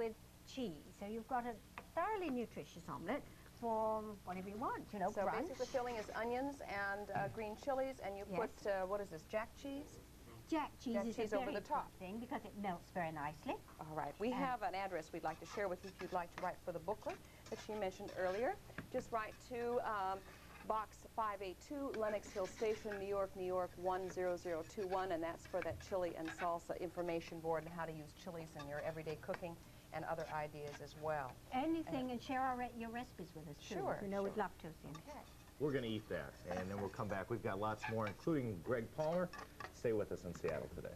with cheese. So you've got a thoroughly nutritious omelette for whatever you want, you know, so brunch. basic the filling is onions and green chilies, and you put, what is this, jack cheese? Jack cheese is a over very the top thing because it melts very nicely. All right. We have an address we'd like to share with you if you'd like to write for the booklet that she mentioned earlier. Just write to Box 582, Lenox Hill Station, New York, New York 10021, and that's for that chili and salsa information board and how to use chilies in your everyday cooking and other ideas as well. Anything, and share your recipes with us too. Sure. You know, we'd love to. Okay. We're going to eat that, and then we'll come back. We've got lots more, including Greg Palmer. Stay with us in Seattle today.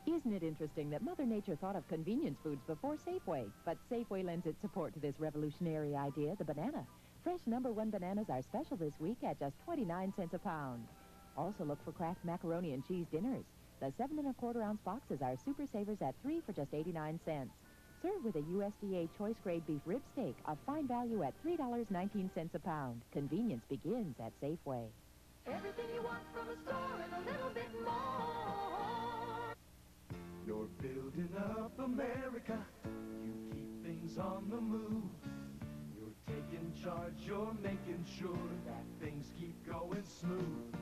Isn't it interesting that Mother Nature thought of convenience foods before Safeway? But Safeway lends its support to this revolutionary idea, the banana. Fresh #1 bananas are special this week at just 29 cents a pound. Also look for Kraft macaroni and cheese dinners. The 7 1/4 ounce boxes are super savers at 3 for just 89 cents. Served with a USDA choice grade beef rib steak of fine value at $3.19 a pound. Convenience begins at Safeway. Everything you want from a store and a little bit more. You're building up America. You keep things on the move. You're taking charge. You're making sure that things keep going smooth.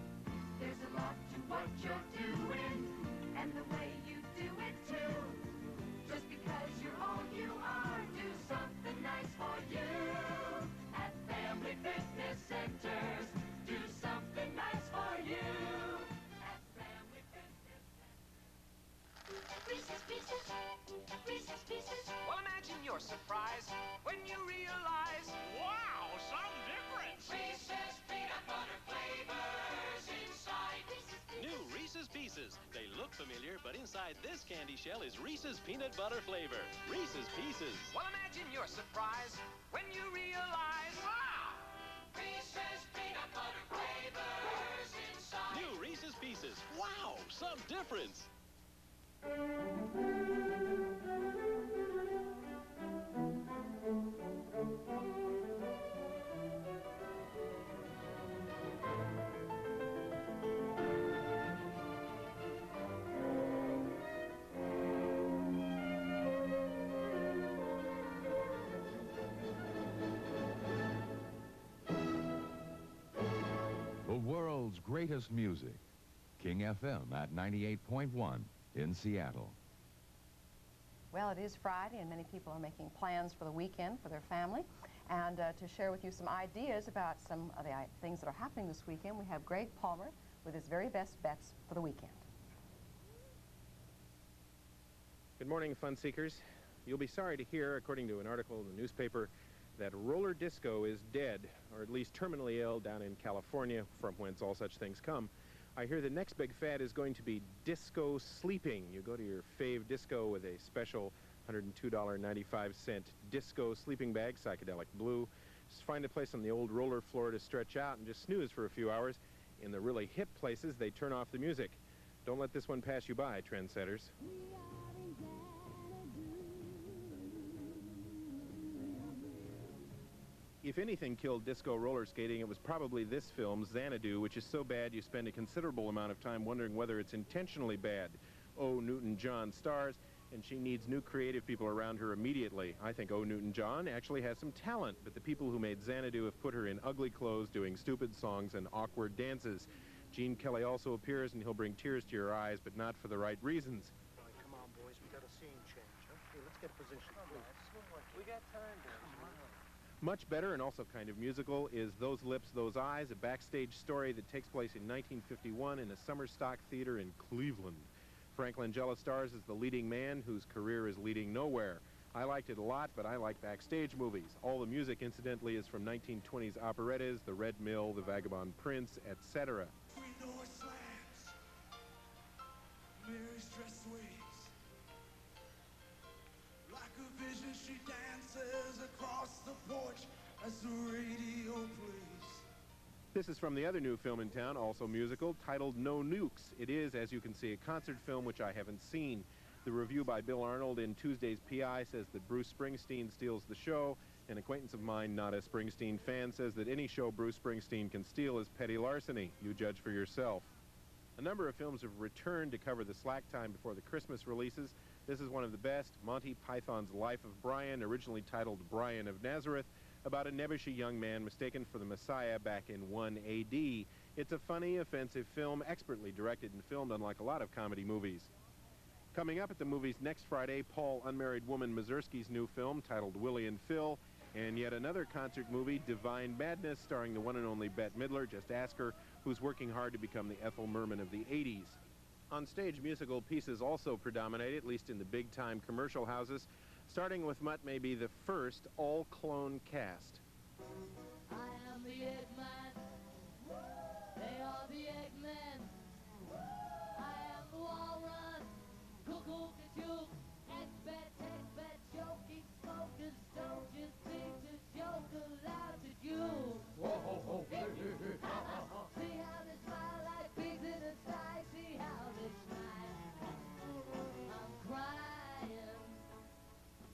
There's a lot to what you're doing, and the way you do it too. Just because you're all you are, do something nice for you. At Family Fitness Centers, do something nice for you. At Family Fitness Centers. Reese's Pieces, Reese's Pieces. Well, imagine your surprise when you realize, wow, something different. Reese's peanut butter flavors inside. New Reese's Pieces. They look familiar, but inside this candy shell is Reese's peanut butter flavor. Reese's Pieces. Well, imagine your surprise when you realize, wow! Reese's peanut butter flavors inside. New Reese's Pieces. Wow, some difference. The world's greatest music. King FM at 98.1 in Seattle. Well, it is Friday, and many people are making plans for the weekend for their family. And to share with you some ideas about some of the things that are happening this weekend, we have Greg Palmer with his very best bets for the weekend. Good morning, fun seekers. You'll be sorry to hear, according to an article in the newspaper, that roller disco is dead, or at least terminally ill, down in California, from whence all such things come. I hear the next big fad is going to be disco sleeping. You go to your fave disco with a special $102.95 disco sleeping bag, psychedelic blue. Just find a place on the old roller floor to stretch out and just snooze for a few hours. In the really hip places, they turn off the music. Don't let this one pass you by, trendsetters. If anything killed disco roller skating, it was probably this film, Xanadu, which is so bad you spend a considerable amount of time wondering whether it's intentionally bad. O. Newton-John stars, and she needs new creative people around her immediately. I think O. Newton-John actually has some talent, but the people who made Xanadu have put her in ugly clothes doing stupid songs and awkward dances. Gene Kelly also appears, and he'll bring tears to your eyes, but not for the right reasons. All right, come on, boys. We got a scene change, huh? Hey, let's get position, please. We got time, Dan. Much better and also kind of musical is Those Lips, Those Eyes, a backstage story that takes place in 1951 in a summer stock theater in Cleveland. Frank Langella stars as the leading man whose career is leading nowhere. I liked it a lot, but I like backstage movies. All the music, incidentally, is from 1920s operettas, The Red Mill, The Vagabond Prince, etc. Mary's dress sways. Like a vision, she dances across the porch as the radio plays. This is from the other new film in town, also musical, titled No Nukes. It is, as you can see, a concert film which I haven't seen. The review by Bill Arnold in Tuesday's PI says that Bruce Springsteen steals the show, An acquaintance of mine, not a Springsteen fan, says that any show Bruce Springsteen can steal is petty larceny. You judge for yourself. A number of films have returned to cover the slack time before the Christmas releases. This is one of the best, Monty Python's Life of Brian, originally titled Brian of Nazareth, about a nebbishy young man mistaken for the Messiah back in 1 AD. It's a funny, offensive film, expertly directed and filmed unlike a lot of comedy movies. Coming up at the movies next Friday, Paul Unmarried Woman Mazursky's new film titled Willie and Phil, and yet another concert movie, Divine Madness, starring the one and only Bette Midler, just ask her, who's working hard to become the Ethel Merman of the 80s. On stage, musical pieces also predominate, at least in the big-time commercial houses, starting with what may be the first all-clone cast. I am the Eggman. They are the Eggmen. I am the Walrus. Cuckoo, ka-chook. Egg-bet, joking smokers. Don't you think the joke allowed to you? Whoa, see how they smile like pigs in a sty. See how they smile. I'm crying.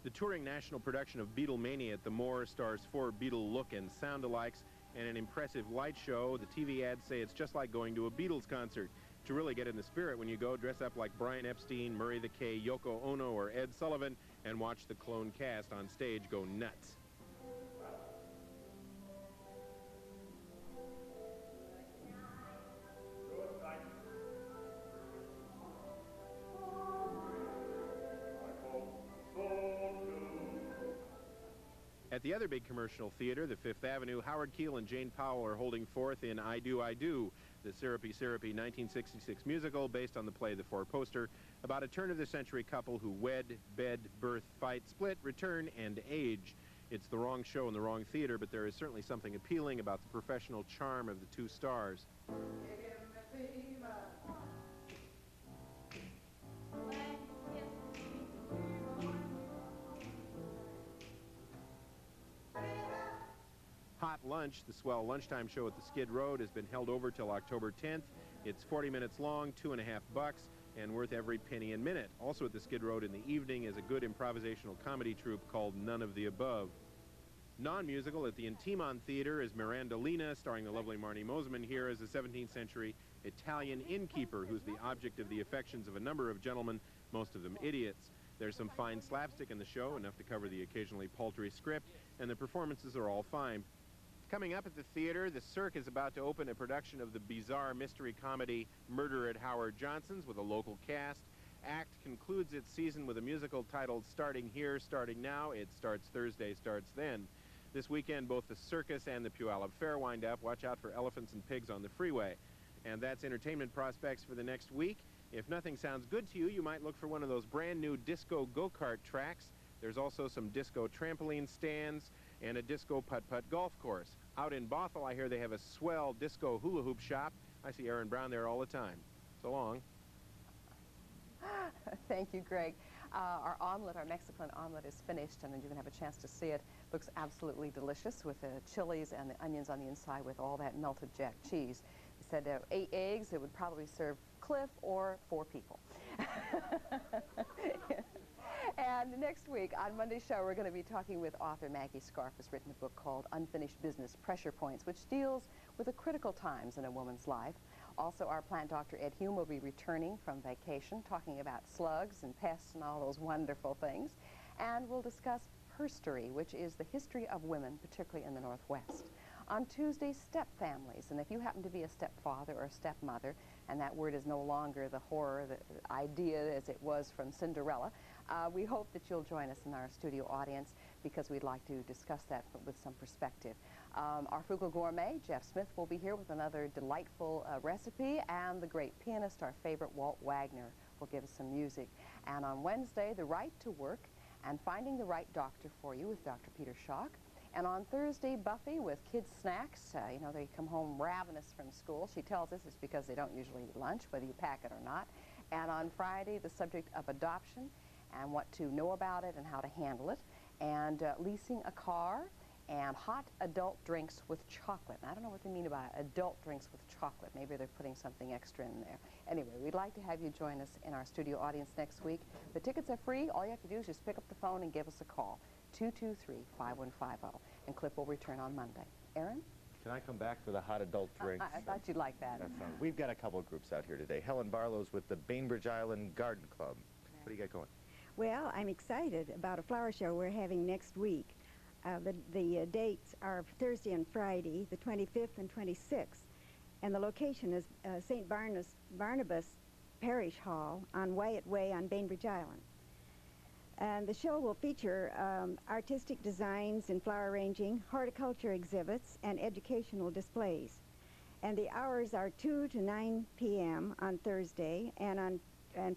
The touring national production of Beatlemania at the Moore stars 4 Beatle look and sound-alikes and an impressive light show. The TV ads say it's just like going to a Beatles concert. To really get in the spirit, when you go, dress up like Brian Epstein, Murray the K, Yoko Ono, or Ed Sullivan, and watch the clone cast on stage go nuts. At the other big commercial theater, the Fifth Avenue, Howard Keel and Jane Powell are holding forth in I Do, I Do, the syrupy 1966 musical based on the play The Four Poster, about a turn-of-the-century couple who wed, bed, birth, fight, split, return, and age. It's the wrong show in the wrong theater, but there is certainly something appealing about the professional charm of the two stars. Hot Lunch, the swell lunchtime show at the Skid Road, has been held over till October 10th. It's 40 minutes long, $2.50, and worth every penny and minute. Also at the Skid Road in the evening is a good improvisational comedy troupe called None of the Above. Non-musical at the Intimon Theater is Mirandolina, starring the lovely Marnie Mosman here as a 17th century Italian innkeeper who's the object of the affections of a number of gentlemen, most of them idiots. There's some fine slapstick in the show, enough to cover the occasionally paltry script, and the performances are all fine. Coming up at the theater, the Cirque is about to open a production of the bizarre mystery comedy Murder at Howard Johnson's with a local cast. ACT concludes its season with a musical titled Starting Here, Starting Now. It starts Thursday, starts then. This weekend, both the circus and the Puyallup Fair wind up. Watch out for elephants and pigs on the freeway. And that's entertainment prospects for the next week. If nothing sounds good to you, you might look for one of those brand new disco go-kart tracks. There's also some disco trampoline stands and a disco putt-putt golf course. Out in Bothell, I hear they have a swell disco hula hoop shop. I see Aaron Brown there all the time. So long. Thank you, Greg. Our omelet, our Mexican omelet, is finished, and you're going to have a chance to see it. Looks absolutely delicious with the chilies and the onions on the inside with all that melted jack cheese. They said 8 eggs. It would probably serve Cliff or 4 people. And next week, on Monday's show, we're going to be talking with author Maggie Scarf, who's written a book called Unfinished Business Pressure Points, which deals with the critical times in a woman's life. Also, our plant doctor, Ed Hume, will be returning from vacation, talking about slugs and pests and all those wonderful things. And we'll discuss herstory, which is the history of women, particularly in the Northwest. On Tuesday, step families. And if you happen to be a stepfather or a stepmother, and that word is no longer the horror, the idea as it was from Cinderella, we hope that you'll join us in our studio audience because we'd like to discuss that with some perspective. Our frugal gourmet, Jeff Smith, will be here with another delightful recipe, and the great pianist, our favorite Walt Wagner, will give us some music. And on Wednesday, The Right to Work and Finding the Right Doctor for You with Dr. Peter Schock. And on Thursday, Buffy with kids' snacks. You know, they come home ravenous from school. She tells us it's because they don't usually eat lunch, whether you pack it or not. And on Friday, the subject of adoption and what to know about it and how to handle it. And leasing a car and hot adult drinks with chocolate. And I don't know what they mean by adult drinks with chocolate. Maybe they're putting something extra in there. Anyway, we'd like to have you join us in our studio audience next week. The tickets are free. All you have to do is just pick up the phone and give us a call. 223-5150. And Cliff will return on Monday. Aaron? Can I come back for the hot adult drinks? I thought you'd like that. That sounds. We've got a couple of groups out here today. Helen Barlow's with the Bainbridge Island Garden Club. What do you got going? Well, I'm excited about a flower show we're having next week. The dates are Thursday and Friday, the 25th and 26th. And the location is St. Barnabas Parish Hall on Wyatt Way on Bainbridge Island. And the show will feature artistic designs in flower arranging, horticulture exhibits, and educational displays. And the hours are 2 to 9 p.m. on Thursday and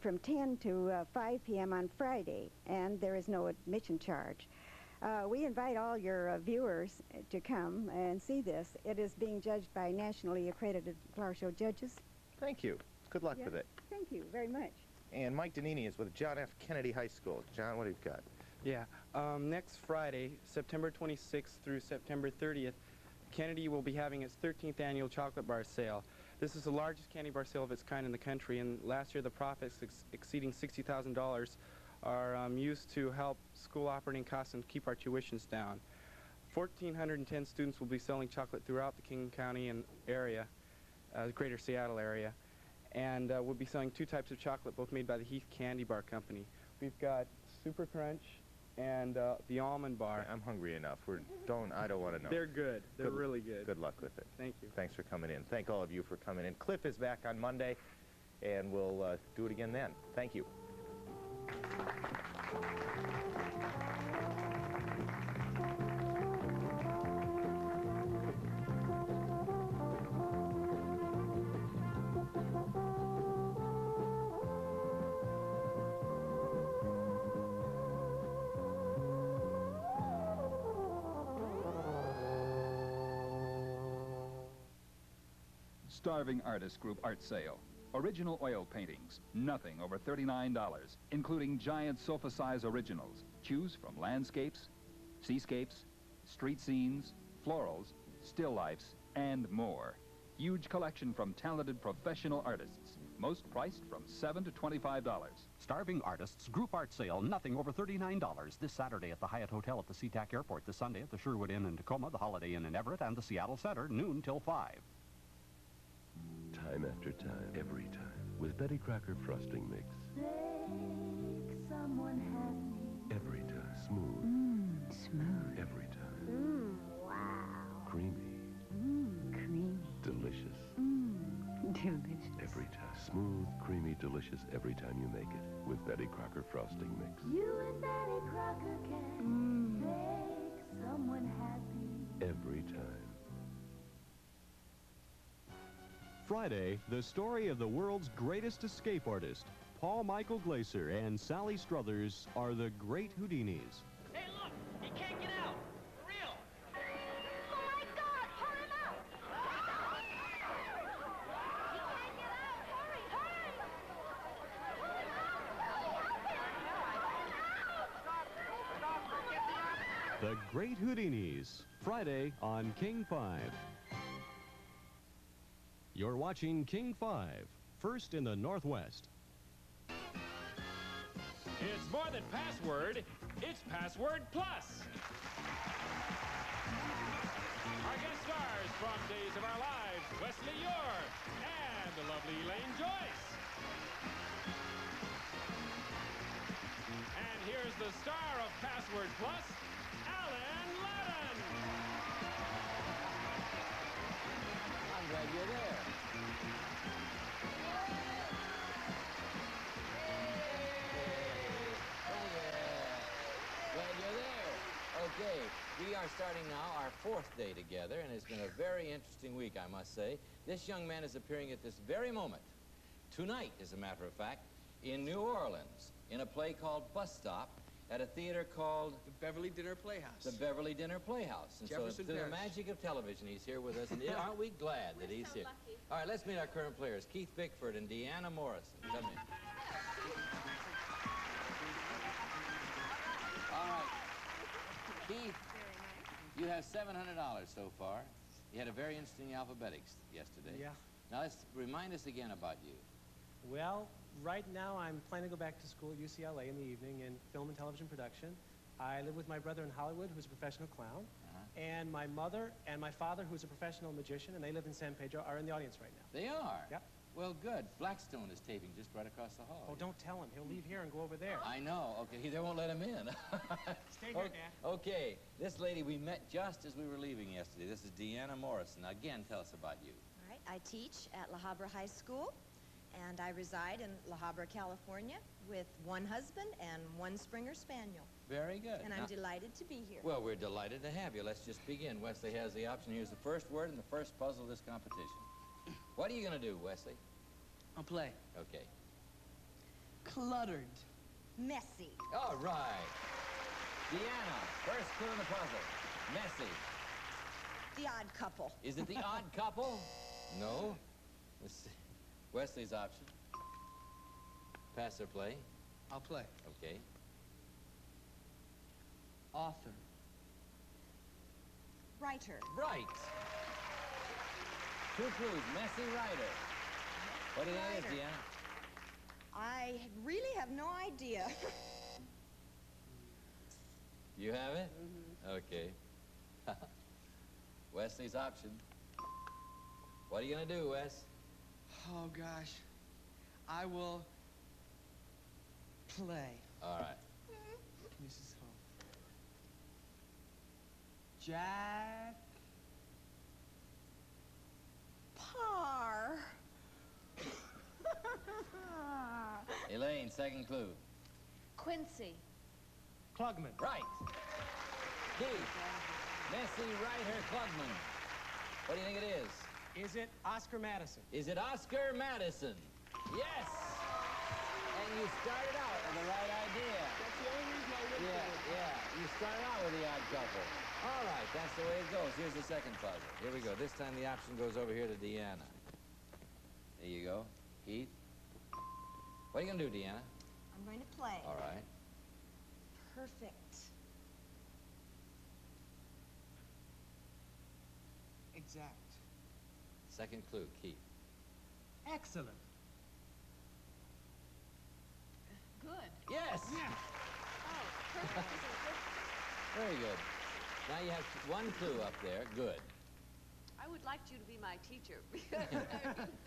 from 10 to 5 p.m. on Friday. And there is no admission charge. We invite all your viewers to come and see this. It is being judged by nationally accredited flower show judges. Thank you. Good luck with it. Thank you very much. And Mike Danini is with John F. Kennedy High School. John, what have you got? Yeah, next Friday, September 26th through September 30th, Kennedy will be having its 13th annual chocolate bar sale. This is the largest candy bar sale of its kind in the country, and last year the profits exceeding $60,000 are used to help school operating costs and keep our tuitions down. 1,410 students will be selling chocolate throughout the King County and area, the greater Seattle area, and we'll be selling two types of chocolate, both made by the Heath Candy Bar Company. We've got Super Crunch and the Almond Bar. I'm hungry enough. I don't want to know. They're good. They're really good. Good luck with it. Thank you. Thanks for coming in. Thank all of you for coming in. Cliff is back on Monday, and we'll do it again then. Thank you. Starving Artist Group Art Sale. Original oil paintings, nothing over $39, including giant sofa-size originals. Choose from landscapes, seascapes, street scenes, florals, still lifes, and more. Huge collection from talented professional artists. Most priced from $7 to $25. Starving Artists Group Art Sale, nothing over $39. This Saturday at the Hyatt Hotel at the SeaTac Airport. This Sunday at the Sherwood Inn in Tacoma, the Holiday Inn in Everett, and the Seattle Center, noon till 5. Time after time, every time, with Betty Crocker frosting mix. Make someone happy. Every time, smooth. Smooth. Every time. Wow. Creamy. Creamy. Delicious. Delicious. Every time, smooth, creamy, delicious every time you make it with Betty Crocker frosting mix. You and Betty Crocker can make someone happy. Every time. Friday, the story of the world's greatest escape artist, Paul Michael Glaser and Sally Struthers are the great Houdinis. Hey, look! He can't get out! For real! Oh my God! Hurry him out! He can't get out! Hurry! Hurry! The Great Houdinis, Friday on King 5. You're watching King 5, first in the Northwest. It's more than password, it's Password Plus. Our guest stars from Days of Our Lives, Wesley York and the lovely Elaine Joyce. And here's the star of Password Plus, Alan Laddon. I'm glad you're there. Glad you're there. Okay, we are starting now our 4th day together, and it's been a very interesting week, I must say. This young man is appearing at this very moment, tonight, as a matter of fact, in New Orleans, in a play called Bus Stop, at a theater called the Beverly Dinner Playhouse. The Beverly Dinner Playhouse. And Jefferson so, through the Parish. magic of television, he's here with us, and aren't we glad that he's here? lucky. All right, let's meet our current players, Keith Bickford and Deanna Morrison. Come in. All right. Keith, you have $700 so far. You had a very interesting alphabetics yesterday. Yeah. Now, let's remind us again about you. Well, right now I'm planning to go back to school at UCLA in the evening in film and television production. I live with my brother in Hollywood, who's a professional clown, and my mother and my father, who's a professional magician, and they live in San Pedro, are in the audience right now. They are? Yep. Well, good. Blackstone is taping just right across the hall. Oh, don't tell him. He'll leave here and go over there. I know. Okay, they won't let him in. Stay here, Dad. Okay, this lady we met just as we were leaving yesterday. This is Deanna Morrison. Again, tell us about you. All right, I teach at La Habra High School, and I reside in La Habra, California, with one husband and one Springer Spaniel. Very good. And I'm delighted to be here. Well, we're delighted to have you. Let's just begin. Wesley has the option. Here's the first word and the first puzzle of this competition. What are you going to do, Wesley? I'll play. Okay. Cluttered. Messy. All right. Deanna, first clue in the puzzle. Messy. The Odd Couple. Is it the odd couple? No. Let's see. Wesley's option. Pass or play? I'll play. Okay. Author. Writer. Right. Two clues. Messy writer. What do you think it is, Deanna? I really have no idea. You have it? Okay. Wesley's option. What are you going to do, Wes? Oh, gosh. I will play. All right. Mrs. Home. Jack. Parr. Elaine, second clue. Quincy. Klugman. Right. Keith. Messy writer Klugman. What do you think it is? Is it Oscar Madison? Is it Oscar Madison? Yes! And you started out with the right idea. That's the only reason I went for it. Yeah. You started out with the odd couple. All right, that's the way it goes. Here's the second puzzle. Here we go. This time the option goes over here to Deanna. There you go. Keith. What are you going to do, Deanna? I'm going to play. All right. Perfect. Exact. Second clue, Keith. Excellent. Good. Yes! Oh, perfect. Very good. Now you have one clue up there. Good. I would like you to be my teacher.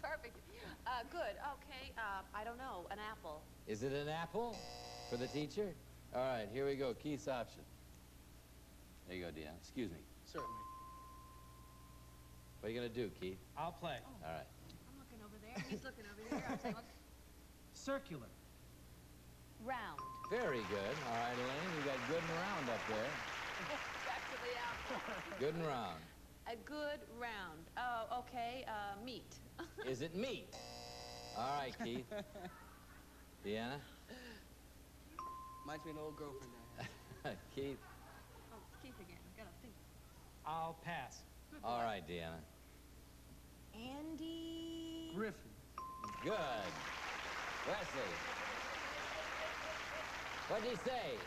Perfect. Good. Okay. I don't know. An apple. Is it an apple for the teacher? All right, here we go. Keith's option. There you go, Deanna. Excuse me. Certainly. What are you going to do, Keith? I'll play. All right. I'm looking over there. He's looking over here. I'll say what? Circular. Round. Very good. All right, Elaine, you got good and round up there. Back to the apple. Good and round. A good round. Oh, okay. Meat. Is it meat? All right, Keith. Deanna? Reminds me of an old girlfriend I had. Keith? Oh, Keith again. I've got to think. I'll pass. All right, Deanna. Andy. Griffin. Good. Wesley. What did he say?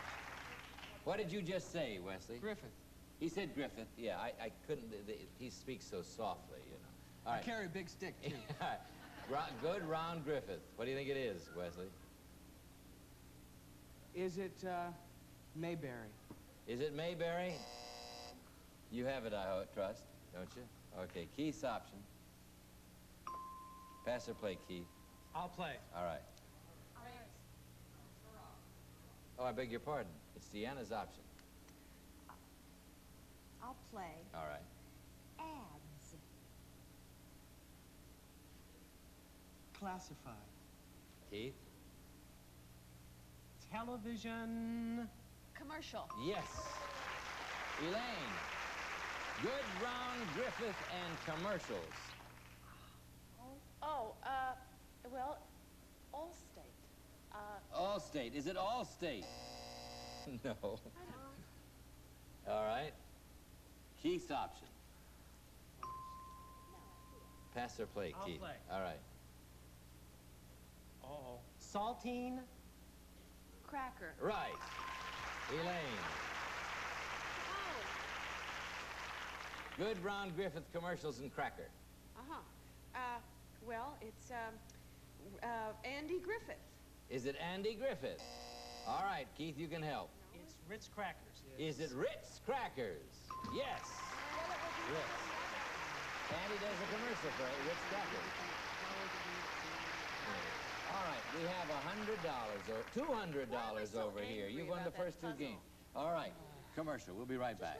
What did you just say, Wesley? Griffith. He said Griffith. Yeah, I couldn't. He speaks so softly, you know. All right. I carry a big stick, too. Good, round Griffith. What do you think it is, Wesley? Is it Mayberry? Is it Mayberry? You have it, I trust, don't you? Okay, Keith's option. Pass or play, Keith? I'll play. All right. Oh, I beg your pardon. It's Deanna's option. I'll play. All right. Ads. Classified. Keith? Television. Commercial. Yes. Elaine. Good, round Griffith and commercials. Oh, well, Allstate. Allstate. Is it Allstate? No. All right. Keith's option. Pass or play, I'll Keith? play. All right. Uh-oh. Saltine. Cracker. Right. Elaine. Good, round Griffith commercials and cracker. Well, it's Andy Griffith. Is it Andy Griffith? All right, Keith, you can help. It's Ritz crackers. Is it Ritz crackers? Yes. Ritz. Andy does a commercial for Ritz crackers. All right, we have $100 or $200 over here. You won the first two games. All right, commercial. We'll be right back.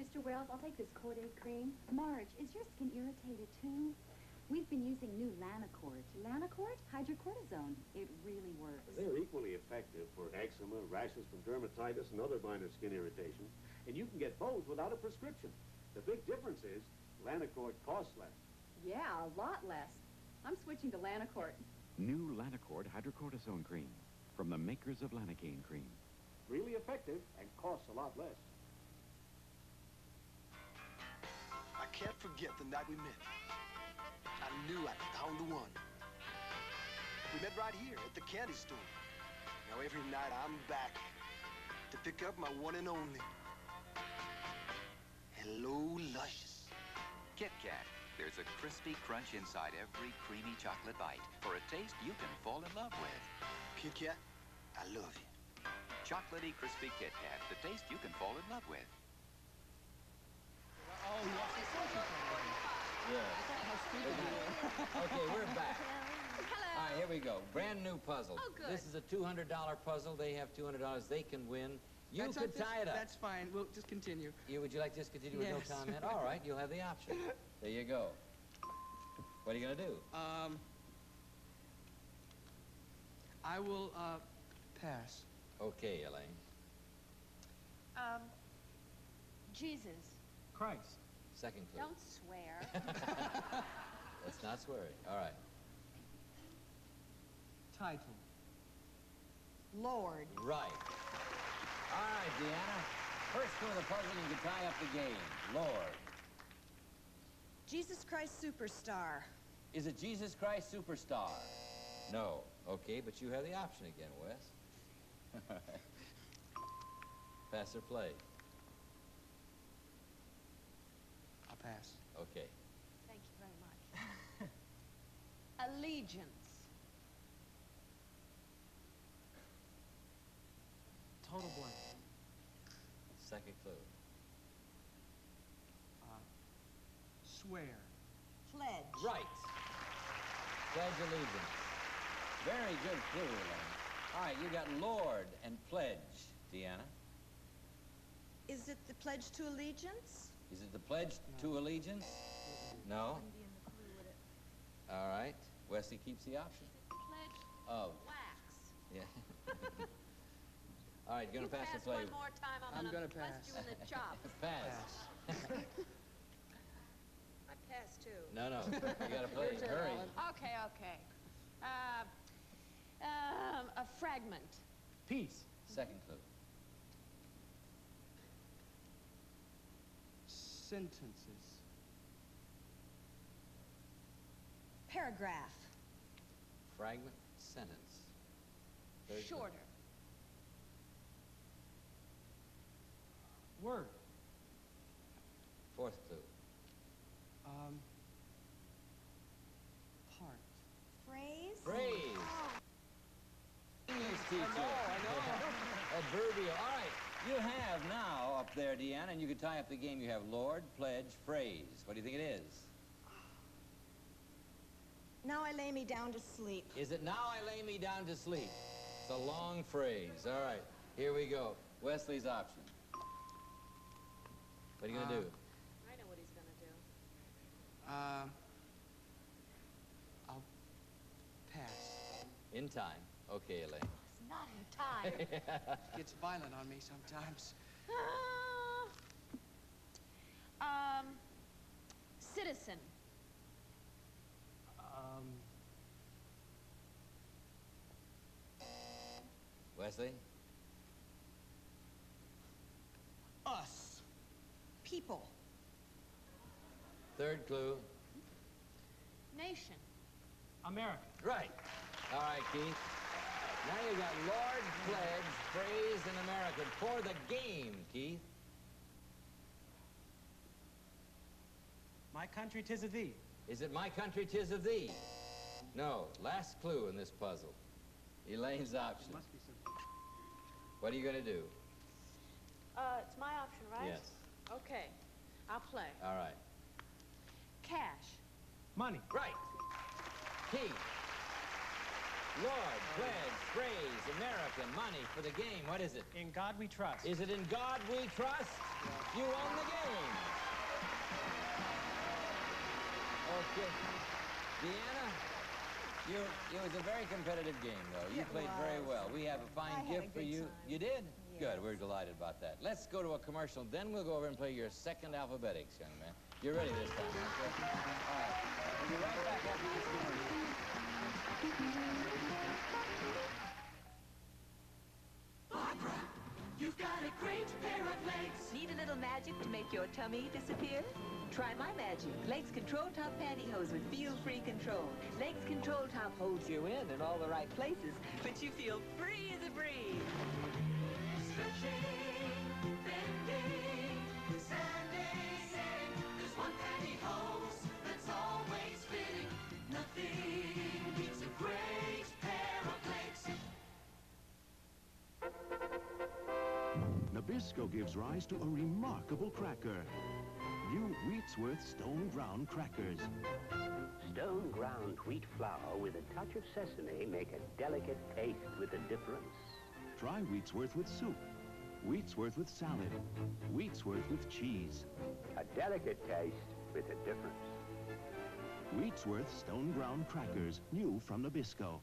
Mr. Wells, I'll take this Corday cream. Marge, is your skin irritated too? We've been using new Lanacort. Lanacort? Hydrocortisone. It really works. They're equally effective for eczema, rashes from dermatitis, and other minor skin irritations. And you can get both without a prescription. The big difference is Lanacort costs less. Yeah, a lot less. I'm switching to Lanacort. New Lanacort Hydrocortisone Cream from the makers of Lanacaine Cream. Really effective and costs a lot less. I can't forget the night we met. I knew I'd found the one. We met right here at the candy store. Now every night I'm back to pick up my one and only. Hello, Luscious. Kit Kat. There's a crispy crunch inside every creamy chocolate bite for a taste you can fall in love with. Kit Kat, I love you. Chocolatey crispy Kit Kat, the taste you can fall in love with. Oh, Okay, we're back. All right, here we go. Brand new puzzle. Oh, good. This is a $200 puzzle. They have $200. They can win. You could tie it up. That's fine. We'll just continue. Would you like to just continue with Yes. no comment? All right, you'll have the option. There you go. What are you going to do? I will, pass. Okay, Elaine. Jesus. Christ. Second clue. Don't swear. That's not swearing. All right. Title. Lord. Right. All right, Deanna. First clue of the puzzle, you can tie up the game. Lord. Jesus Christ Superstar. Is it Jesus Christ Superstar? No. Okay, but you have the option again, Wes. Pass or play? I'll pass. Okay. Thank you very much. Allegiance. Total blank. Second clue. Swear. Pledge. Right. Pledge allegiance. Very good clue, Elaine. All right, you got Lord and pledge, Deanna. Is it the pledge to allegiance? Is it the pledge to allegiance? No. All right. Wesley keeps the option. Pledge Of. wax. Yeah. All right, you're going to pass or play? One more time, I'm gonna punch pass. you in the chops. Pass. I pass too. No, no. You got to play. Your turn, Hurry. Alan. Okay, okay. A fragment. Peace. Second clue. Sentences. Paragraph. Fragment. Sentence. Third clue. Shorter. Word. Fourth clue. Part. Phrase. Phrase. English teacher. I know. Adverbial. All right. You have now up there, Deanna, and you can tie up the game. You have Lord, pledge, phrase. What do you think it is? Now I lay me down to sleep. Is it now I lay me down to sleep? It's a long phrase. All right. Here we go. Wesley's option. What are you going to do? I know what he's going to do. I'll pass. In time. Okay, Elaine. It's not in time. Gets violent on me sometimes. Citizen. Wesley? Us. People. Third clue. Nation. America. Right. All right, Keith. Now you got Lord, pledge, phrase, and American for the game, Keith. My country, 'tis of thee. Is it my country, 'tis of thee? No. Last clue in this puzzle. Elaine's option. Must be some. What are you going to do? It's my option, right? Yes. Okay. I'll play. All right. Cash. Money. Right. Key. Lord, pledge, phrase, American, money for the game. What is it? In God we trust. Is it in God we trust? Yes. You own the game. Okay. Deanna, it was a very competitive game, though. You played very well. We have a fine gift for you. You did? Yes. Good. We're delighted about that. Let's go to a commercial, then we'll go over and play your second alphabetics, young man. You're ready this time, aren't you? All right. We'll be right back after this commercial. Barbara, you've got a great pair of legs. Need a little magic to make your tummy disappear? Try my magic. Legs Control Top Pantyhose with feel-free control. Legs Control Top holds you in all the right places, but you feel free as a breeze. Stretching, bending, standing. There's one pantyhose that's always fitting. Nothing beats a great pair of legs. Nabisco gives rise to a remarkable cracker. New Wheatsworth Stone Ground Crackers. Stone ground wheat flour with a touch of sesame make a delicate taste with a difference. Try Wheatsworth with soup, Wheatsworth with salad, Wheatsworth with cheese. A delicate taste with a difference. Wheatsworth Stone Ground Crackers, new from Nabisco.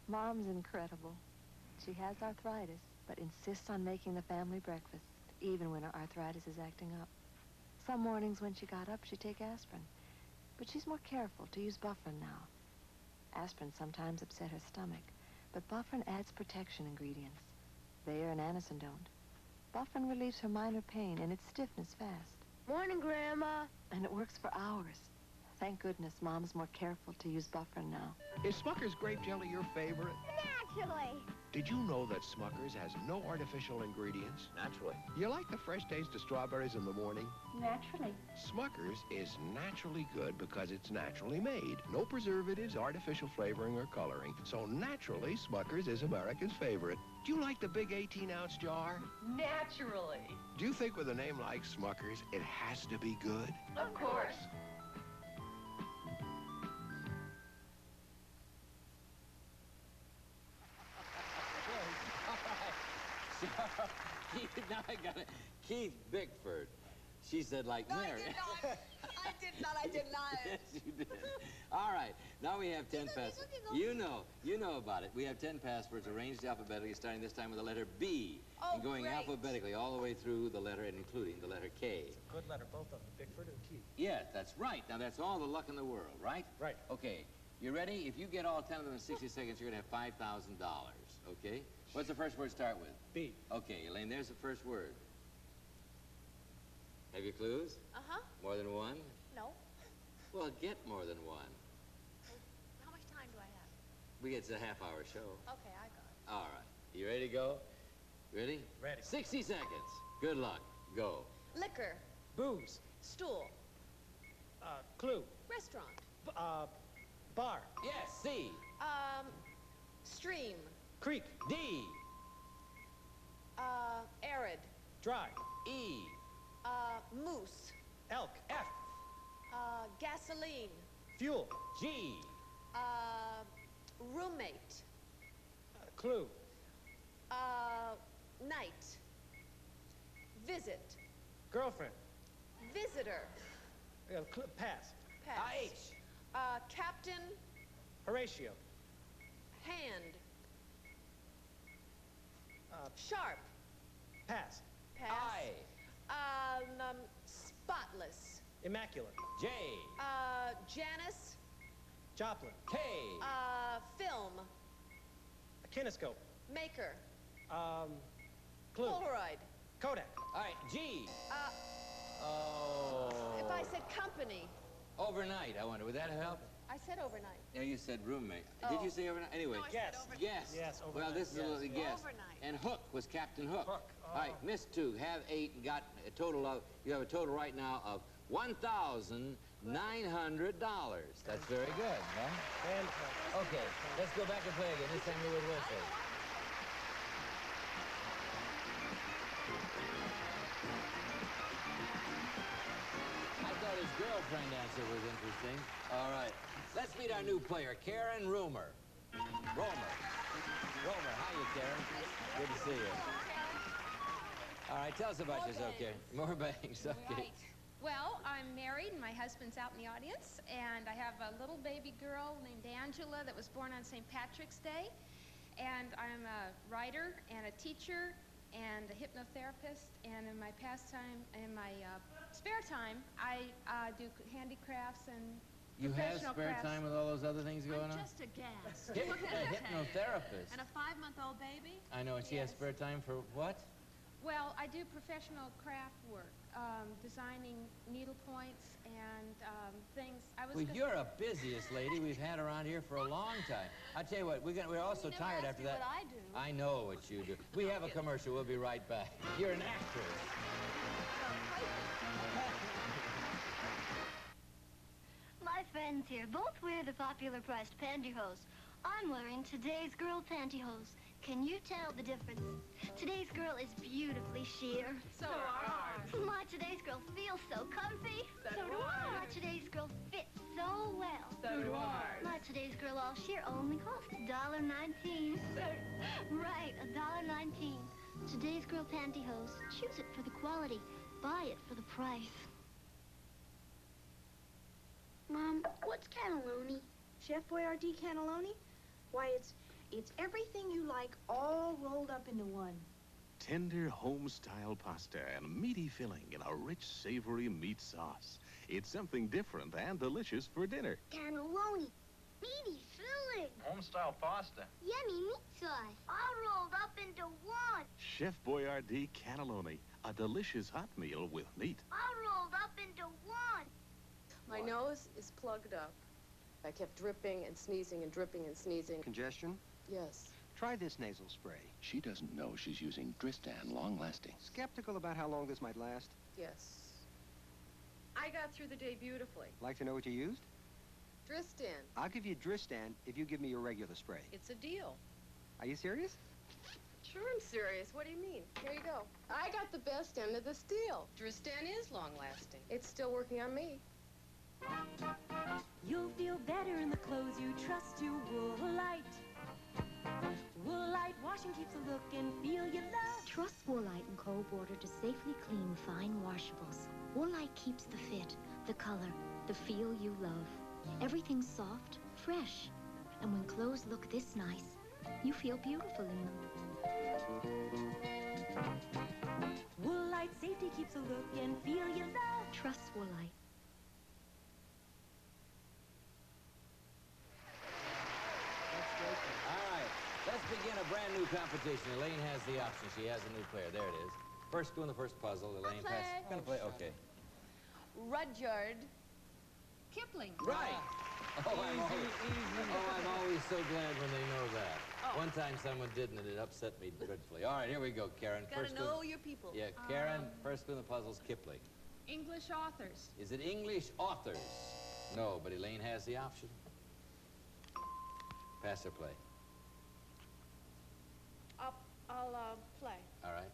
Mom's incredible. She has arthritis, but insists on making the family breakfast, even when her arthritis is acting up. Some mornings when she got up, she'd take aspirin, but she's more careful to use Bufferin now. Aspirin sometimes upset her stomach, but Bufferin adds protection ingredients. Bayer and Anacin don't. Bufferin relieves her minor pain and its stiffness fast. Morning, Grandma. And it works for hours. Thank goodness Mom's more careful to use Bufferin now. Is Smucker's grape jelly your favorite? Naturally. Did you know that Smucker's has no artificial ingredients? Naturally. You like the fresh taste of strawberries in the morning? Naturally. Smucker's is naturally good because it's naturally made. No preservatives, artificial flavoring, or coloring. So naturally, Smucker's is America's favorite. Do you like the big 18-ounce jar? Naturally. Do you think with a name like Smucker's, it has to be good? Of course. Now I got it. Keith Bickford. She said like Mary. I did not. Yes, you did. All right. Now we have 10 passwords. You know about it. We have 10 passwords arranged alphabetically, starting this time with the letter B. And going alphabetically all the way through the letter and including the letter K. It's a good letter, both of them, Bickford and Keith. Yes, that's right. Now that's all the luck in the world, right? Right. Okay. You ready? If you get all 10 of them in 60 seconds, you're going to have $5,000. Okay? What's the first word start with? B. Okay, Elaine, there's the first word. Have you clues? Uh-huh. More than one? No. Well, get more than one. How much time do I have? It's a half-hour show. Okay, I got it. All right. You ready to go? Ready? Ready. 60 seconds. Good luck. Go. Liquor. Booze. Stool. Clue. Restaurant. Bar. Yes, C. Stream. Creek. D. Arid. Dry. E. Moose. Elk. F. Gasoline. Fuel. G. Roommate. Clue. Night. Visit. Girlfriend. Visitor. Pass. Pass. H. Captain. Horatio. Hand. Sharp. Pass. Pass. I. Spotless. Immaculate. J. Janice. Joplin. K. Film. A kinescope. Maker. Clue. Polaroid. Kodak. All right, G. If I said company. Overnight, I wonder, would that help? I said overnight. No, you said roommate. Did you say overnight? Anyway. No, I said overnight. Yes. Yes, Well, overnight. this is a little guess. Overnight. And Hook was Captain Hook. Hook. All right, missed 2, have 8, and got a total of, you have a total right now of $1,900. That's very good, huh? Fantastic. Okay, let's go back and play again. This time you're with Wesley. I thought his girlfriend answer was interesting. All right, let's meet our new player, Karen Romer. Romer, how you, Karen? Good to see you. All right, tell us about yourself, Karen. More bangs, okay. Right. Well, I'm married, and my husband's out in the audience, and I have a little baby girl named Angela that was born on St. Patrick's Day, and I'm a writer and a teacher and a hypnotherapist, and in my pastime, in my spare time, I do handicrafts and You have professional spare crafts. time with all those other things going on? I'm just aghast. Hyp- What can I a say? hypnotherapist. And a 5-month-old baby? I know, and she has spare time for what? Well, I do professional craft work, designing needle points and things. Well, you're a busiest lady we've had around here for a long time. I tell you what, we're all so tired after that. What I do. I know what you do. We have a commercial. We'll be right back. You're an actress. My friends here both wear the popular priced pantyhose. I'm wearing Today's Girl pantyhose. Can you tell the difference? Today's Girl is beautifully sheer. So are ours. My Today's Girl feels so comfy. So do ours. My Today's Girl fits so well. So do ours. My Today's Girl all sheer only costs $1.19. Right, $1.19. Today's Girl pantyhose. Choose it for the quality. Buy it for the price. Mom, what's cannelloni? Chef Boyardee cannelloni? Why, it's everything you like all rolled up into one. Tender home-style pasta and meaty filling in a rich, savory meat sauce. It's something different and delicious for dinner. Cannelloni. Meaty filling. Home-style pasta. Yummy meat sauce. All rolled up into one. Chef Boyardee cannelloni, a delicious hot meal with meat. All rolled up into one. My nose is plugged up. I kept dripping and sneezing and dripping and sneezing. Congestion? Yes. Try this nasal spray. She doesn't know she's using Dristan long-lasting. Skeptical about how long this might last? Yes. I got through the day beautifully. Like to know what you used? Dristan. I'll give you Dristan if you give me your regular spray. It's a deal. Are you serious? Sure, I'm serious. What do you mean? Here you go. I got the best end of this deal. Dristan is long-lasting. It's still working on me. You'll feel better in the clothes you trust to Woolite. Woolite washing keeps a look and feel you love. Trust Woolite and cold water to safely clean fine washables. Woolite keeps the fit, the color, the feel you love. Everything's soft, fresh. And when clothes look this nice, you feel beautiful in them. Woolite safety keeps a look and feel you love. Trust Woolite. Let's begin a brand new competition. Elaine has the option. She has a new player. There it is. First doing the first puzzle. Elaine play. pass. Gonna play? Okay. Rudyard Kipling. Right. Oh, I'm always so glad when they know that. Oh. One time someone didn't, and it upset me dreadfully. All right, here we go, Karen. Gotta First know doing- your people. Yeah, Karen, first doing the puzzles, Kipling. English authors. Is it English authors? No, but Elaine has the option. Pass or play? I'll play. All right.